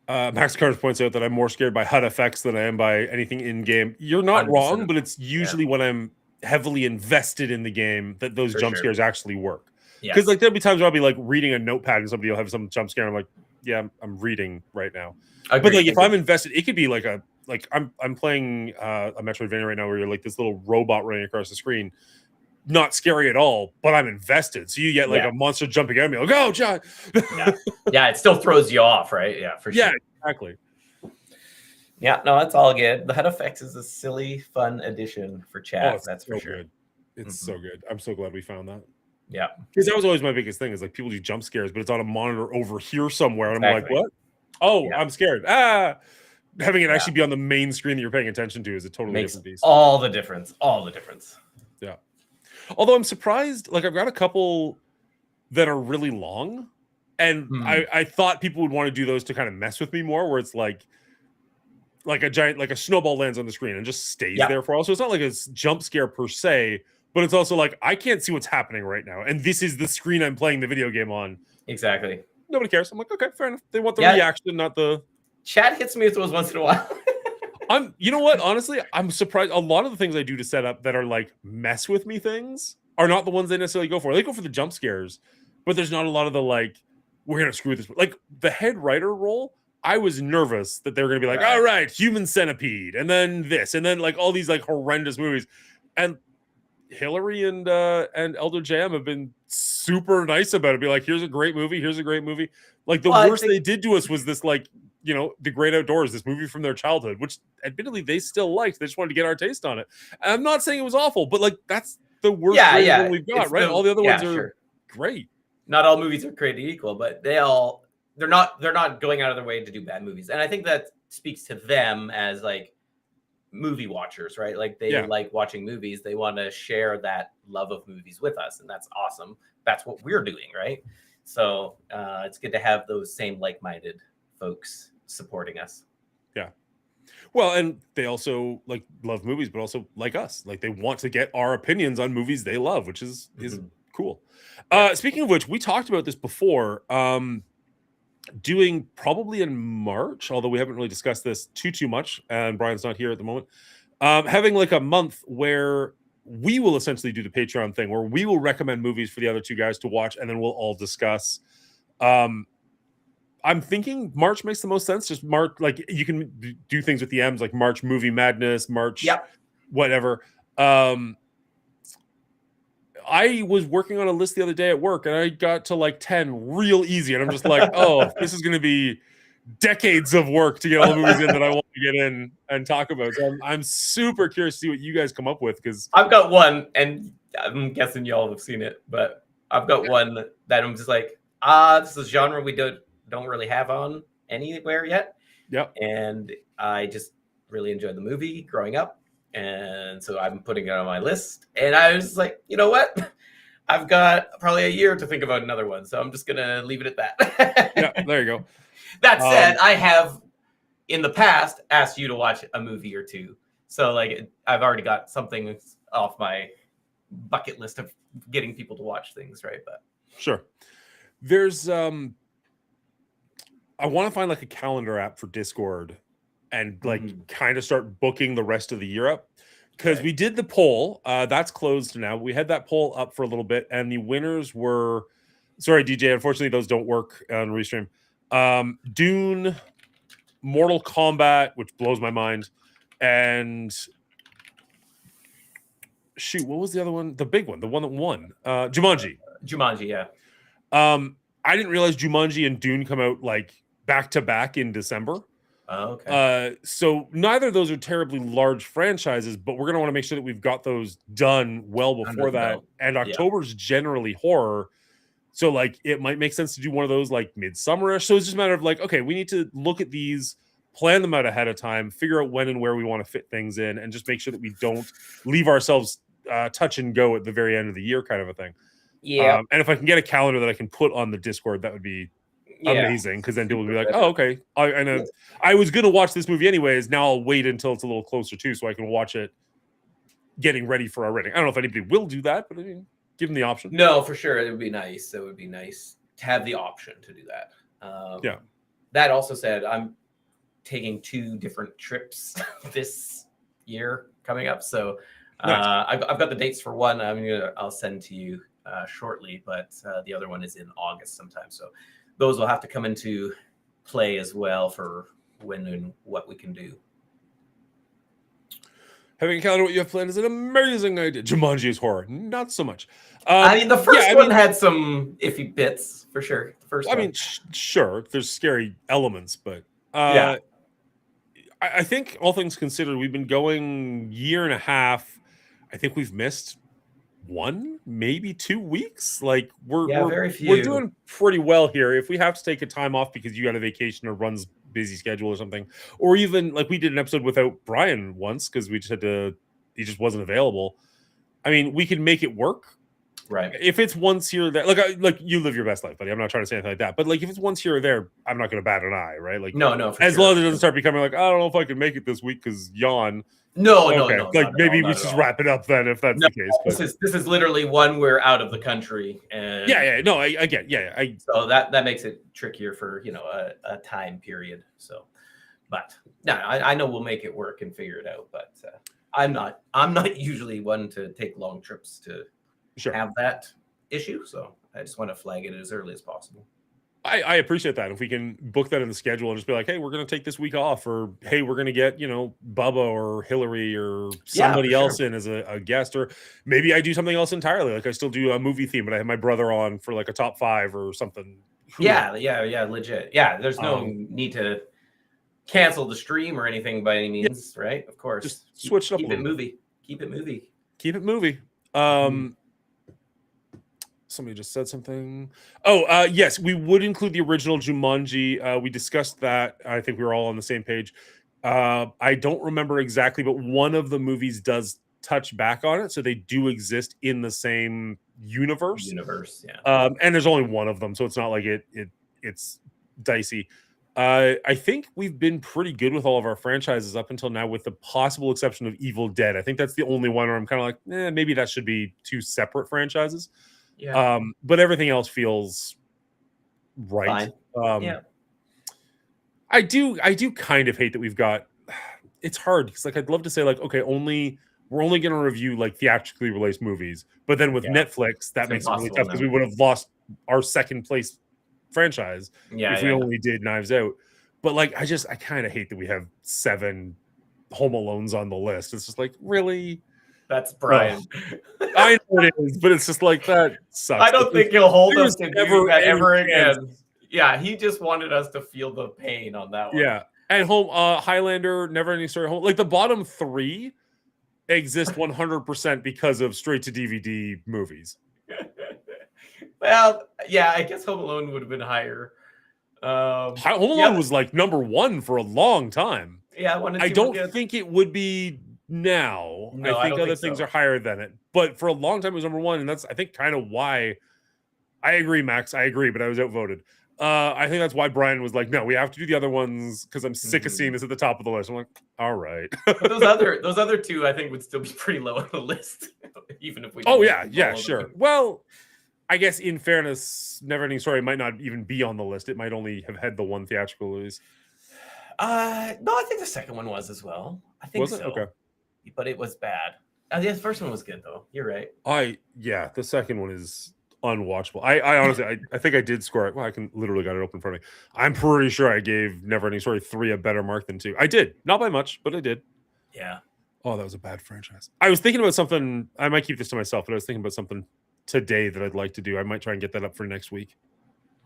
Max Carter points out that I'm more scared by HUD effects than I am by anything in game. You're not 100%. wrong, but it's usually when I'm heavily invested in the game that those For jump sure. scares actually work. Yes. Because like there'll be times where I'll be like reading a notepad and somebody will have some jump scare. And I'm like, yeah, I'm reading right now. But like if I'm invested, it could be like I'm playing a Metroidvania right now where you're like this little robot running across the screen. Not scary at all, but I'm invested. So you get like a monster jumping at me, like, oh, John. Yeah, it still throws you off, right? Yeah, for sure. Yeah, exactly. Yeah, no, that's all good. The HUD effects is a silly, fun addition for chat. That's for sure. Good. It's so good. I'm so glad we found that. Yeah. Because that was always my biggest thing is like people do jump scares, but it's on a monitor over here somewhere. And I'm like, what? Oh, I'm scared. Having it actually be on the main screen that you're paying attention to is a totally different beast. All the difference. Yeah. Although I'm surprised, like I've got a couple that are really long, and I thought people would want to do those to kind of mess with me more, where it's like a giant, like a snowball lands on the screen and just stays there for all. So it's not like a jump scare per se, but it's also like I can't see what's happening right now, and this is the screen I'm playing the video game on. Exactly. Nobody cares. I'm like, okay, fair enough. They want the reaction, not the chat hits me with those once in a while. You know what? Honestly, I'm surprised. A lot of the things I do to set up that are like mess with me things are not the ones they necessarily go for. They go for the jump scares, but there's not a lot of the like, we're gonna screw this. Like the head writer role, I was nervous that they were gonna be like, all right, Human Centipede, and then this, and then like all these like horrendous movies. And Hillary and Elder Jam have been super nice about it. Be like, here's a great movie. Here's a great movie. Like the worst they did to us was this like, you know, The Great Outdoors, this movie from their childhood, which admittedly they still liked. They just wanted to get our taste on it. And I'm not saying it was awful, but like that's the worst one we've got, right? All the other ones are great. Not all movies are created equal, but they're not going out of their way to do bad movies. And I think that speaks to them as like movie watchers, right? Like they like watching movies. They want to share that love of movies with us, and that's awesome. That's what we're doing, right? So it's good to have those same like-minded folks supporting us. Yeah. Well, and they also like love movies, but also like us. Like they want to get our opinions on movies they love, which is cool. Speaking of which, we talked about this before. Doing probably in March, although we haven't really discussed this too much, and Brian's not here at the moment. Having like a month where we will essentially do the Patreon thing, where we will recommend movies for the other two guys to watch, and then we'll all discuss. I'm thinking March makes the most sense. Just March, like you can do things with the M's, like March Movie Madness, March, whatever. I was working on a list the other day at work, and I got to like 10 real easy, and I'm just like, oh, this is going to be decades of work to get all the movies in that I want to get in and talk about. So I'm super curious to see what you guys come up with, because I've got one, and I'm guessing y'all have seen it, but I've got one that I'm just like, this is a genre we don't really have on anywhere yet. Yep. And I just really enjoyed the movie growing up. And so I'm putting it on my list. And I was like, you know what? I've got probably a year to think about another one. So I'm just going to leave it at that. Yeah, there you go. That said, I have in the past asked you to watch a movie or two. So like I've already got something off my bucket list of getting people to watch things, right? But sure. There's I want to find like a calendar app for Discord and like kind of start booking the rest of the year up, because we did the poll. That's closed now. We had that poll up for a little bit, and the winners were, sorry, DJ, unfortunately those don't work on Restream. Dune, Mortal Kombat, which blows my mind, and shoot, what was the other one? The big one, the one that won. Jumanji. Jumanji, yeah. I didn't realize Jumanji and Dune come out like back to back in December. Oh, okay. So neither of those are terribly large franchises, but we're going to want to make sure that we've got those done well before that. And October's generally horror. So like it might make sense to do one of those like Midsummerish. So it's just a matter of like, okay, we need to look at these, plan them out ahead of time, figure out when and where we want to fit things in, and just make sure that we don't leave ourselves touch and go at the very end of the year kind of a thing. Yeah. And if I can get a calendar that I can put on the Discord, that would be amazing, because then people will be like, oh, okay. I was gonna watch this movie anyways. Now I'll wait until it's a little closer too, so I can watch it getting ready for our rating. I don't know if anybody will do that, but I mean, give them the option. No, for sure. It would be nice. It would be nice to have the option to do that. Yeah. That also said, I'm taking 2 different trips this year coming up. So Nice. I've got the dates for one. I'll send to you shortly, but the other one is in August sometime. So those will have to come into play as well for when and what we can do. Having a calendar what you have planned is an amazing idea. Jumanji is horror, not so much. I mean, the first one had some iffy bits for sure. The first one. I mean, sure, there's scary elements, but Yeah. I think all things considered, we've been going year and a half. I think we've missed 1, maybe 2 weeks. Like very we're few. doing pretty well here. If we have to take a time off because you got a vacation or runs busy schedule or something, or even like we did an episode without Brian once because we just had to, he just wasn't available. I mean, we can make it work. Right. If it's once here or there, like you live your best life, buddy. I'm not trying to say anything like that, but like if it's once here or there, I'm not going to bat an eye, right? Like No, for as sure. long as it doesn't start becoming like, I don't know if I can make it this week because yawn. No, Okay, no. like not maybe at all, we not just at all. wrap it up then if that's No, the case. But This is literally one we're out of the country, and no, I get, I so that makes it trickier for a time period. So, but no, I know we'll make it work and figure it out. But I'm not usually one to take long trips to sure. have that issue. So I just want to flag it as early as possible. I appreciate that. If we can book that in the schedule and just be like, hey, we're going to take this week off, or hey, we're going to get, Bubba or Hillary or somebody else in as a guest, or maybe I do something else entirely. Like I still do a movie theme, but I have my brother on for like a top 5 or something. Yeah, legit. Yeah, there's no need to cancel the stream or anything by any means, right? Of course. Just switch it up a Keep it little bit. movie. Keep it movie. Keep it movie. Somebody just said something. Oh, yes, we would include the original Jumanji. We discussed that. I think we were all on the same page. I don't remember exactly, but one of the movies does touch back on it, so they do exist in the same universe. Yeah. And there's only one of them, so it's not like it's dicey. I think we've been pretty good with all of our franchises up until now, with the possible exception of Evil Dead. I think that's the only one where I'm kind of like, maybe that should be 2 separate franchises. Yeah. But everything else feels right. Yeah. I do kind of hate that we've got. It's hard because like I'd love to say like, okay, we're only going to review like theatrically released movies, but then with Netflix that makes it really tough because we would have lost our second place franchise if we only did Knives Out. But like I kind of hate that we have 7 Home Alones on the list. It's just like, really. That's Brian. I know it is, but it's just like that sucks. I don't think he'll hold us to never do that ever any again. chance. Yeah, he just wanted us to feel the pain on that one. Yeah, and Highlander, Never Ending Story, like the bottom 3 exist 100% because of straight to DVD movies. Well, yeah, I guess Home Alone would have been higher. Home Alone was like number 1 for a long time. Yeah, I don't think it would be now. No, I think other things are higher than it, but for a long time it was number 1, and that's I think kind of why. I agree, Max. I agree, but I was outvoted. I think that's why Brian was like, "No, we have to do the other ones because I'm sick of seeing this at the top of the list." I'm like, "All right." But those other 2, I think, would still be pretty low on the list, even if we. Oh yeah, sure. Well, I guess in fairness, Never Ending Story might not even be on the list. It might only have had the 1 theatrical release. No, I think the second one was as well. I think so. Okay. But it was bad. The first one was good though. You're right. The second one is unwatchable. I honestly, I think I did score it. Well, I can literally got it open in front of me. I'm pretty sure I gave Never Ending Story 3 a better mark than 2. I did, not by much, but I did. Yeah. Oh, that was a bad franchise. I was thinking about something. I might keep this to myself, but I was thinking about something today that I'd like to do. I might try and get that up for next week.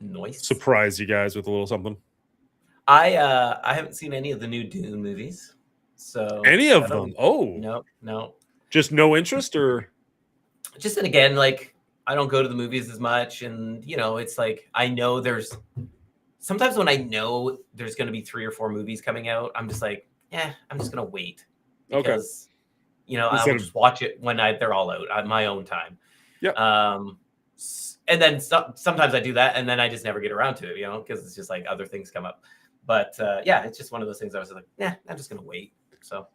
Nice. Surprise you guys with a little something. I haven't seen any of the new Dune movies. So any of them? Oh, no. Just no interest, or just then again, like I don't go to the movies as much, and it's like I know there's sometimes when I know there's going to be 3 or 4 movies coming out, I'm just like, I'm just going to wait because I'll just watch it when they're all out at my own time. Yeah. And then sometimes I do that, and then I just never get around to it, because it's just like other things come up. But yeah, it's just one of those things I was like, I'm just gonna wait. So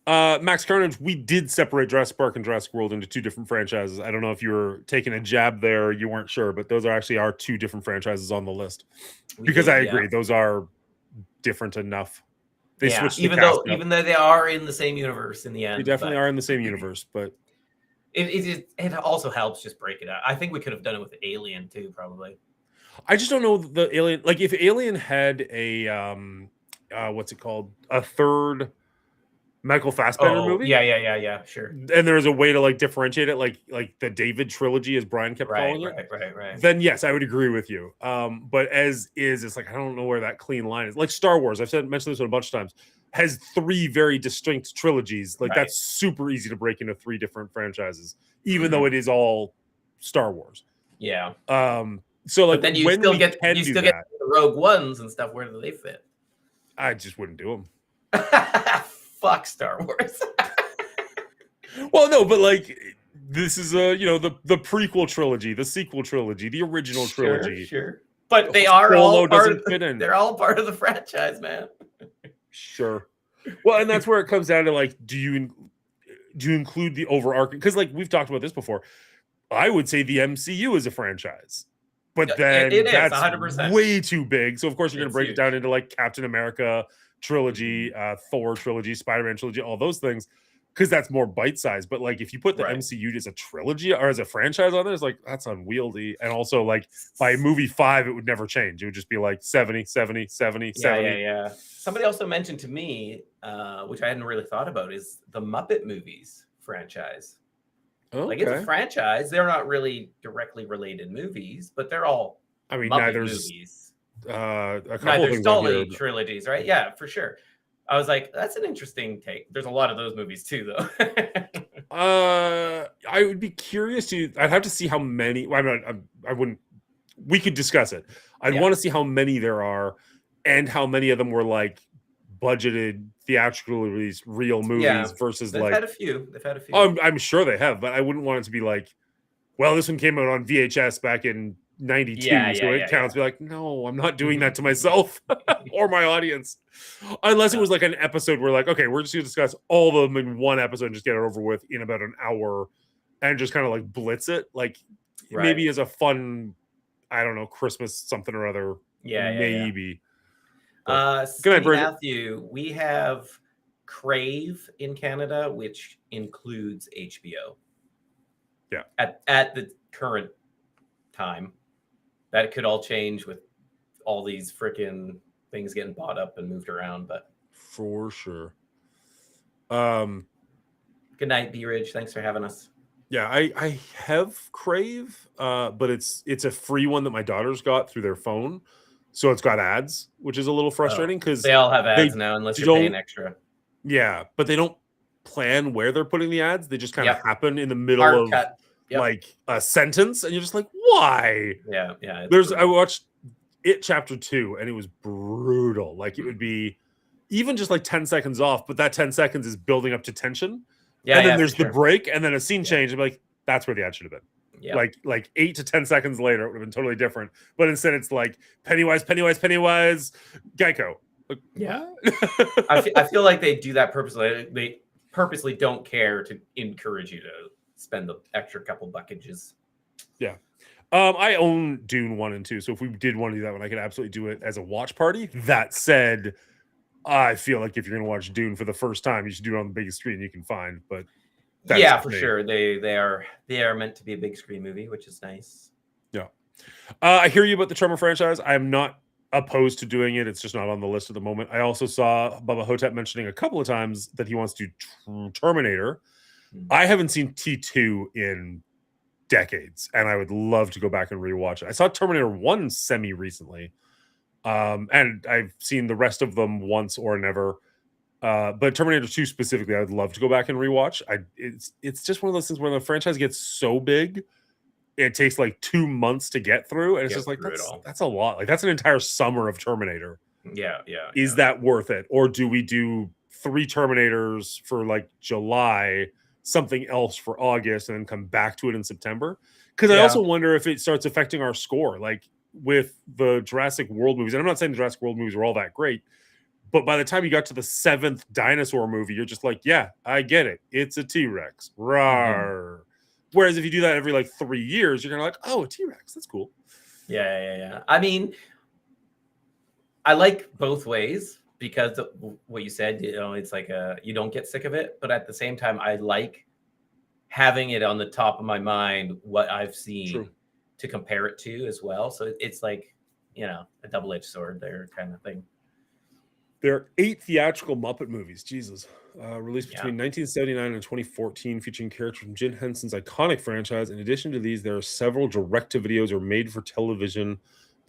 Max Carnage, we did separate Jurassic Park and Jurassic World into two different franchises. I don't know if you were taking a jab there, you weren't sure, but those are actually our two different franchises on the list. Because I agree, those are different enough. They switched even though they are in the same universe in the end. They definitely are in the same universe, but it also helps just break it out. I think we could have done it with Alien too, probably. I just don't know the Alien. Like if Alien had a what's it called? A third Michael Fassbender movie. Yeah, sure. And there's a way to like differentiate it, like the David trilogy, as Brian kept calling it. Right. Then yes, I would agree with you. But as is, it's like I don't know where that clean line is. Like Star Wars, mentioned this one a bunch of times, has three very distinct trilogies. Like that's super easy to break into three different franchises, even though it is all Star Wars. Yeah. So like, but then you still get the Rogue Ones and stuff. Where do they fit? I just wouldn't do them. Fuck Star Wars. Well, no, but like this is the prequel trilogy, the sequel trilogy, the original trilogy. Sure. But they are all part of they're all part of the franchise, man. Sure. Well, and that's where it comes down to like, do you include the overarching? Because like we've talked about this before. I would say the MCU is a franchise. But then that's 100%. Way too big. So of course you're going to break it down into like Captain America trilogy, Thor trilogy, Spider-Man trilogy, all those things, because that's more bite-sized. But like if you put the MCU as a trilogy or as a franchise on there, it's like that's unwieldy. And also like by movie 5, it would never change. It would just be like 70. Yeah. Somebody also mentioned to me, which I hadn't really thought about, is the Muppet movies franchise. Okay. Like it's a franchise. They're not really directly related movies, but they're all Muppet movies. A couple there's Dolly trilogies, right? Yeah, for sure. I was like, that's an interesting take. There's a lot of those movies too, though. I would be curious I'd have to see how many. I wouldn't. We could discuss it. I'd want to see how many there are, and how many of them were like budgeted theatrical release real movies versus they've like had a few. They've had a few. I'm sure they have, but I wouldn't want it to be like, well, this one came out on VHS back in 92, so it counts. Be like, no, I'm not doing that to myself or my audience, unless it was like an episode where like, okay, we're just gonna discuss all of them in one episode and just get it over with in about an hour, and just kind of like blitz it, like maybe as a fun, I don't know, Christmas something or other. Maybe. Good night, Matthew. We have Crave in Canada, which includes HBO. Yeah. At the current time, that could all change with all these freaking things getting bought up and moved around, but for sure. Good night, B Ridge. Thanks for having us. Yeah, I have Crave, but it's a free one that my daughters got through their phone. So it's got ads, which is a little frustrating because they all have ads now, unless you're paying extra. Yeah, but they don't plan where they're putting the ads. They just kind of happen in the middle of like a sentence, and you're just like, why? Yeah. I watched It Chapter 2, and it was brutal. Like it would be even just like 10 seconds off, but that 10 seconds is building up to tension. Yeah, and then there's the break, and then a scene change. I'm like, that's where the ad should have been. Yeah. Like 8 to 10 seconds later, it would have been totally different. But instead, it's like Pennywise, Geico. Like, yeah, I feel like they do that purposely. They purposely don't care to encourage you to spend the extra couple buckages. Yeah. I own Dune 1 and 2, so if we did want to do that one, I could absolutely do it as a watch party. That said, I feel like if you're going to watch Dune for the first time, you should do it on the biggest screen you can find. But for sure. They are meant to be a big screen movie, which is nice. Yeah. I hear you about the Tremor franchise. I am not opposed to doing it. It's just not on the list at the moment. I also saw Bubba Hotep mentioning a couple of times that he wants to do Terminator. I haven't seen T2 in decades, and I would love to go back and rewatch it. I saw Terminator 1 semi recently, and I've seen the rest of them once or never. But Terminator 2 specifically, I'd love to go back and rewatch. It's just one of those things where the franchise gets so big, it takes like 2 months to get through, and it's just like that's a lot. Like that's an entire summer of Terminator. Yeah. Is that worth it, or do we do 3 Terminators for like July, something else for August, and then come back to it in September? Because I Yeah. also wonder if it starts affecting our score, like with the Jurassic World movies. And I'm not saying the Jurassic World movies were all that great, but by the time you got to the 7th dinosaur movie, you're just like, yeah, I get it. It's a T-Rex. Rawr. Whereas if you do that every like 3 years, you're gonna like, oh, a T-Rex. That's cool. Yeah. I mean, I like both ways because of what you said, it's like you don't get sick of it, but at the same time, I like having it on the top of my mind what I've seen True. to compare it to as well. So it's like, a double-edged sword there kind of thing. There are 8 theatrical Muppet movies. Jesus. Released Yeah. between 1979 and 2014, featuring characters from Jim Henson's iconic franchise. In addition to these, there are several direct-to-videos or made-for-television,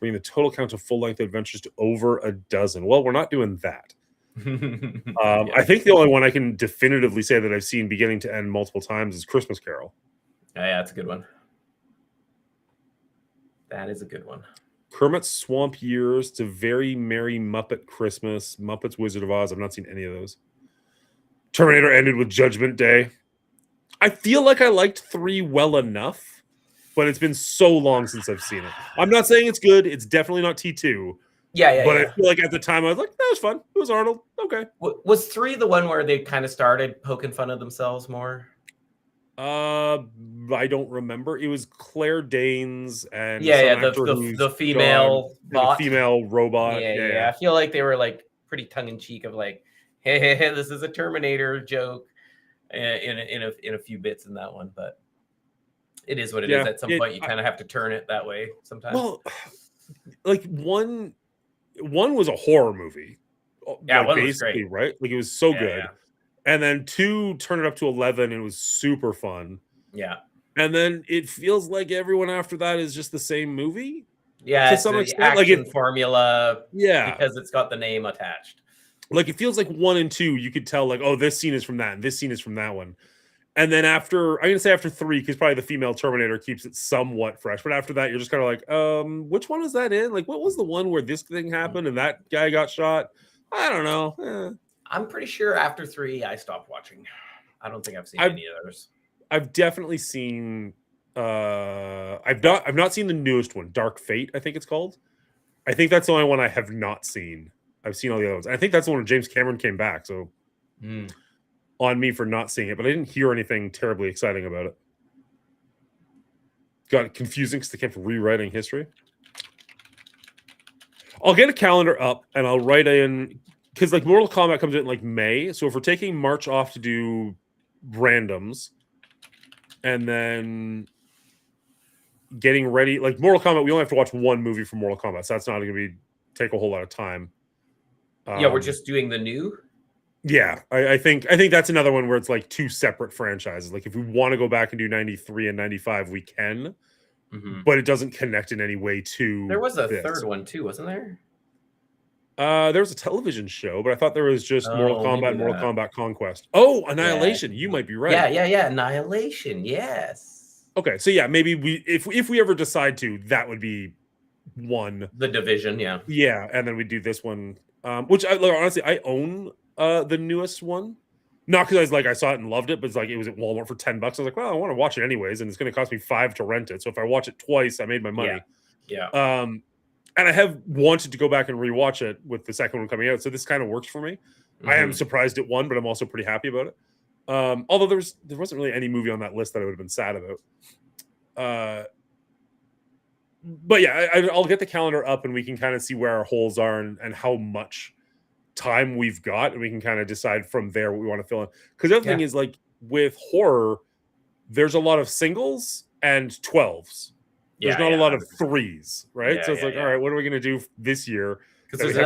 bringing the total count of full-length adventures to over a dozen. Well, we're not doing that. I think the only one I can definitively say that I've seen beginning to end multiple times is Christmas Carol. Yeah, that's a good one. That is a good one. Kermit's Swamp Years to Very Merry Muppet Christmas, Muppets Wizard of Oz. I've not seen any of those. Terminator ended with Judgment Day. I feel like I liked 3 well enough, but it's been so long since I've seen it. I'm not saying it's good. It's definitely not T2. Yeah. But I feel like at the time I was like, that was fun. It was Arnold. Okay. Was 3 the one where they kind of started poking fun of themselves more? I don't remember. It was Claire Danes and the female bot. the female robot. Yeah. I feel like they were like pretty tongue in cheek of like, hey, this is a Terminator joke in a few bits in that one, but it is what it is. At some point, you kind of have to turn it that way sometimes. Well, like one was a horror movie. Yeah, like, one was great, right? Like it was so good. Yeah. And then 2 turned it up to 11 and it was super fun. Yeah. And then it feels like everyone after that is just the same movie. Yeah, to some extent, action formula. Yeah, because it's got the name attached. Like it feels like 1 and 2, you could tell like, oh, this scene is from that, and this scene is from that one. And then after 3, because probably the female Terminator keeps it somewhat fresh. But after that, you're just kind of like, which one was that in? Like, what was the one where this thing happened and that guy got shot? I don't know. I'm pretty sure after 3, I stopped watching. I don't think I've seen any others. I've definitely seen. I've not seen the newest one, Dark Fate, I think it's called. I think that's the only one I have not seen. I've seen all the other ones. I think that's the one where James Cameron came back. So on me for not seeing it, but I didn't hear anything terribly exciting about it. Got confusing because they kept rewriting history. I'll get a calendar up and I'll write in, because like Mortal Kombat comes in like May. So if we're taking March off to do randoms and then getting ready, like Mortal Kombat, we only have to watch 1 movie for Mortal Kombat. So that's not going to take a whole lot of time. We're just doing the new. Yeah, I think that's another one where it's like 2 separate franchises. Like if we want to go back and do 93 and 95, we can, but it doesn't connect in any way to. There was a third one too, wasn't there? There was a television show, but I thought there was just Mortal Kombat and Mortal Kombat Conquest. Oh, Annihilation. You might be right. Yeah. Annihilation. Yes. Okay, so yeah, maybe if we ever decide to, that would be one. The Division, yeah. Yeah, and then we do this one, which honestly I own the newest one. Not because I saw it and loved it, but it's like it was at Walmart for $10. I was like, well, I want to watch it anyways, and it's going to cost me $5 to rent it. So if I watch it twice, I made my money. Yeah. And I have wanted to go back and rewatch it with the second one coming out. So this kind of works for me. I am surprised it won, but I'm also pretty happy about it. Although there wasn't really any movie on that list that I would have been sad about. But yeah, I'll get the calendar up and we can kind of see where our holes are and how much time we've got, and we can kind of decide from there what we want to fill in. Because the other thing is, like with horror, there's a lot of singles and 12s. There's not a lot of 3s, right? So it's all right, what are we going to do this year? Because there's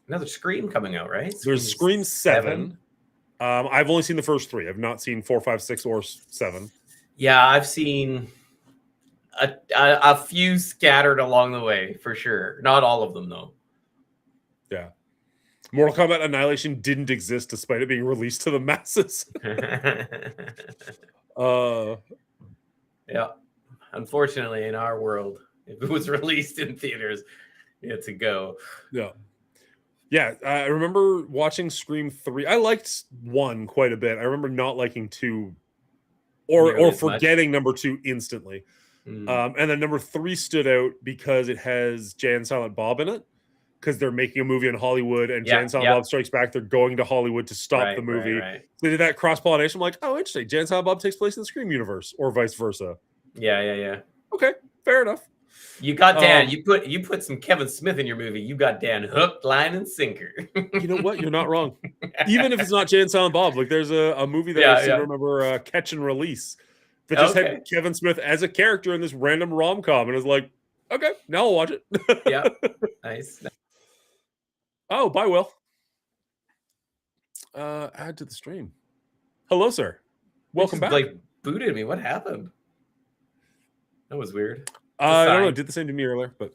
another Scream coming out, right? There's Scream 7. I've only seen the first 3. I've not seen 4, 5, 6, or 7. Yeah, I've seen a few scattered along the way, for sure. Not all of them, though. Yeah. Mortal Kombat Annihilation didn't exist despite it being released to the masses. Yeah. Unfortunately, in our world, if it was released in theaters, it's a go. Yeah. I remember watching Scream 3. I liked 1 quite a bit. I remember not liking 2 nearly or as much. forgetting number 2 instantly. Mm. And then number 3 stood out because it has Jay and Silent Bob in it, because they're making a movie in Hollywood, and Jay Yeah, and Silent yeah. Bob Strikes Back. They're going to Hollywood to stop the movie. Right. So they did that cross pollination. I'm like, oh, interesting. Jay and Silent Bob takes place in the Scream universe, or vice versa. Yeah. Okay, fair enough. You got Dan. You put some Kevin Smith in your movie. You got Dan hook, line, and sinker. You know what? You're not wrong. Even if it's not Jay and Silent Bob, like there's a movie that I seem to remember, Catch and Release, that just had Kevin Smith as a character in this random rom-com, and it's like, okay, now I'll watch it. Yeah, nice. Oh, bye, Will. Add to the stream. Hello, sir. Welcome back. Blake booted me. What happened? That was weird. I don't know. Did the same to me earlier, but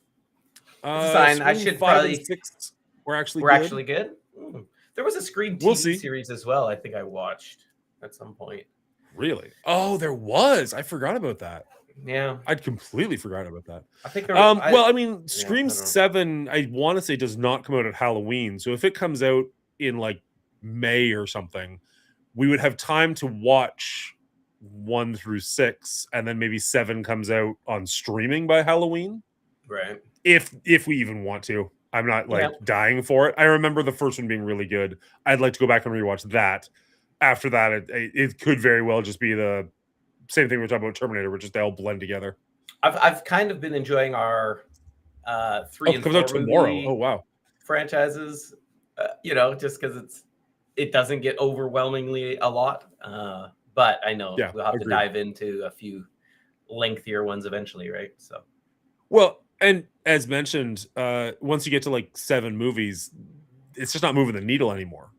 sign. I should 5 probably. and 6 were actually good. There was a Scream TV series as well. I think I watched at some point. Really? Oh, there was. I forgot about that. Yeah, I'd completely forgotten about that. I think. Well, I mean, Scream 7, I want to say, does not come out at Halloween. So if it comes out in like May or something, we would have time to watch 1 through 6, and then maybe 7 comes out on streaming by Halloween. Right. If we even want to. I'm not like dying for it. I remember the first one being really good. I'd like to go back and rewatch that. After that, it could very well just be the same thing we were talking about Terminator, which is they all blend together. I've kind of been enjoying our 3 and 4 comes out tomorrow. Oh wow, franchises. Just because it doesn't get overwhelmingly a lot. But I know we'll have to dive into a few lengthier ones eventually, right? So, well, and as mentioned, once you get to like 7 movies, it's just not moving the needle anymore,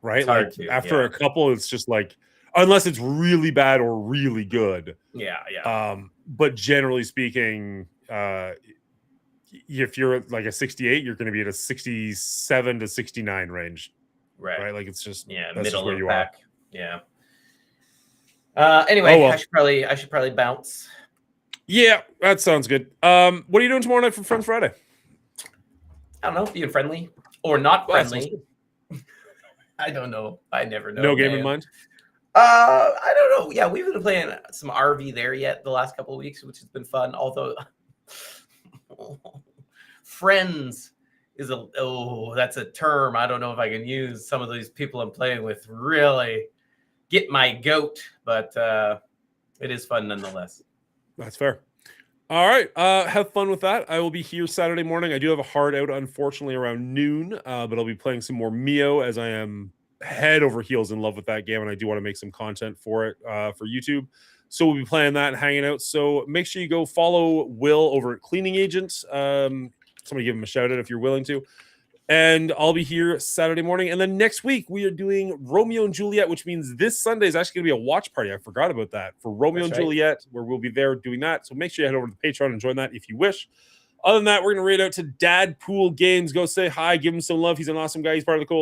right? Like after a couple, it's just like, unless it's really bad or really good. Yeah. But generally speaking, if you're like a 68, you're going to be at a 67 to 69 range. Right. Like it's just that's middle of the pack. Yeah. Anyway, I should probably bounce. Yeah, that sounds good. What are you doing tomorrow night for Friends Friday? I don't know, being friendly or not friendly. I don't know. I never know. No game in mind? I don't know. Yeah, we've been playing some RV there yet the last couple of weeks, which has been fun. Although Friends is that's a term I don't know if I can use. Some of these people I'm playing with really get my goat, but it is fun nonetheless. That's fair. All right. Have fun with that. I will be here Saturday morning. I do have a hard out, unfortunately, around noon, but I'll be playing some more Mio, as I am head over heels in love with that game, and I do want to make some content for it for YouTube. So we'll be playing that and hanging out. So make sure you go follow Will over at Cleaning Agent. Somebody give him a shout out if you're willing to. And I'll be here Saturday morning. And then next week, we are doing Romeo and Juliet, which means this Sunday is actually going to be a watch party. I forgot about that. For Romeo and Juliet, where we'll be there doing that. So make sure you head over to the Patreon and join that if you wish. Other than that, we're going to read out to Dad Pool Games. Go say hi, give him some love. He's an awesome guy. He's part of the Cold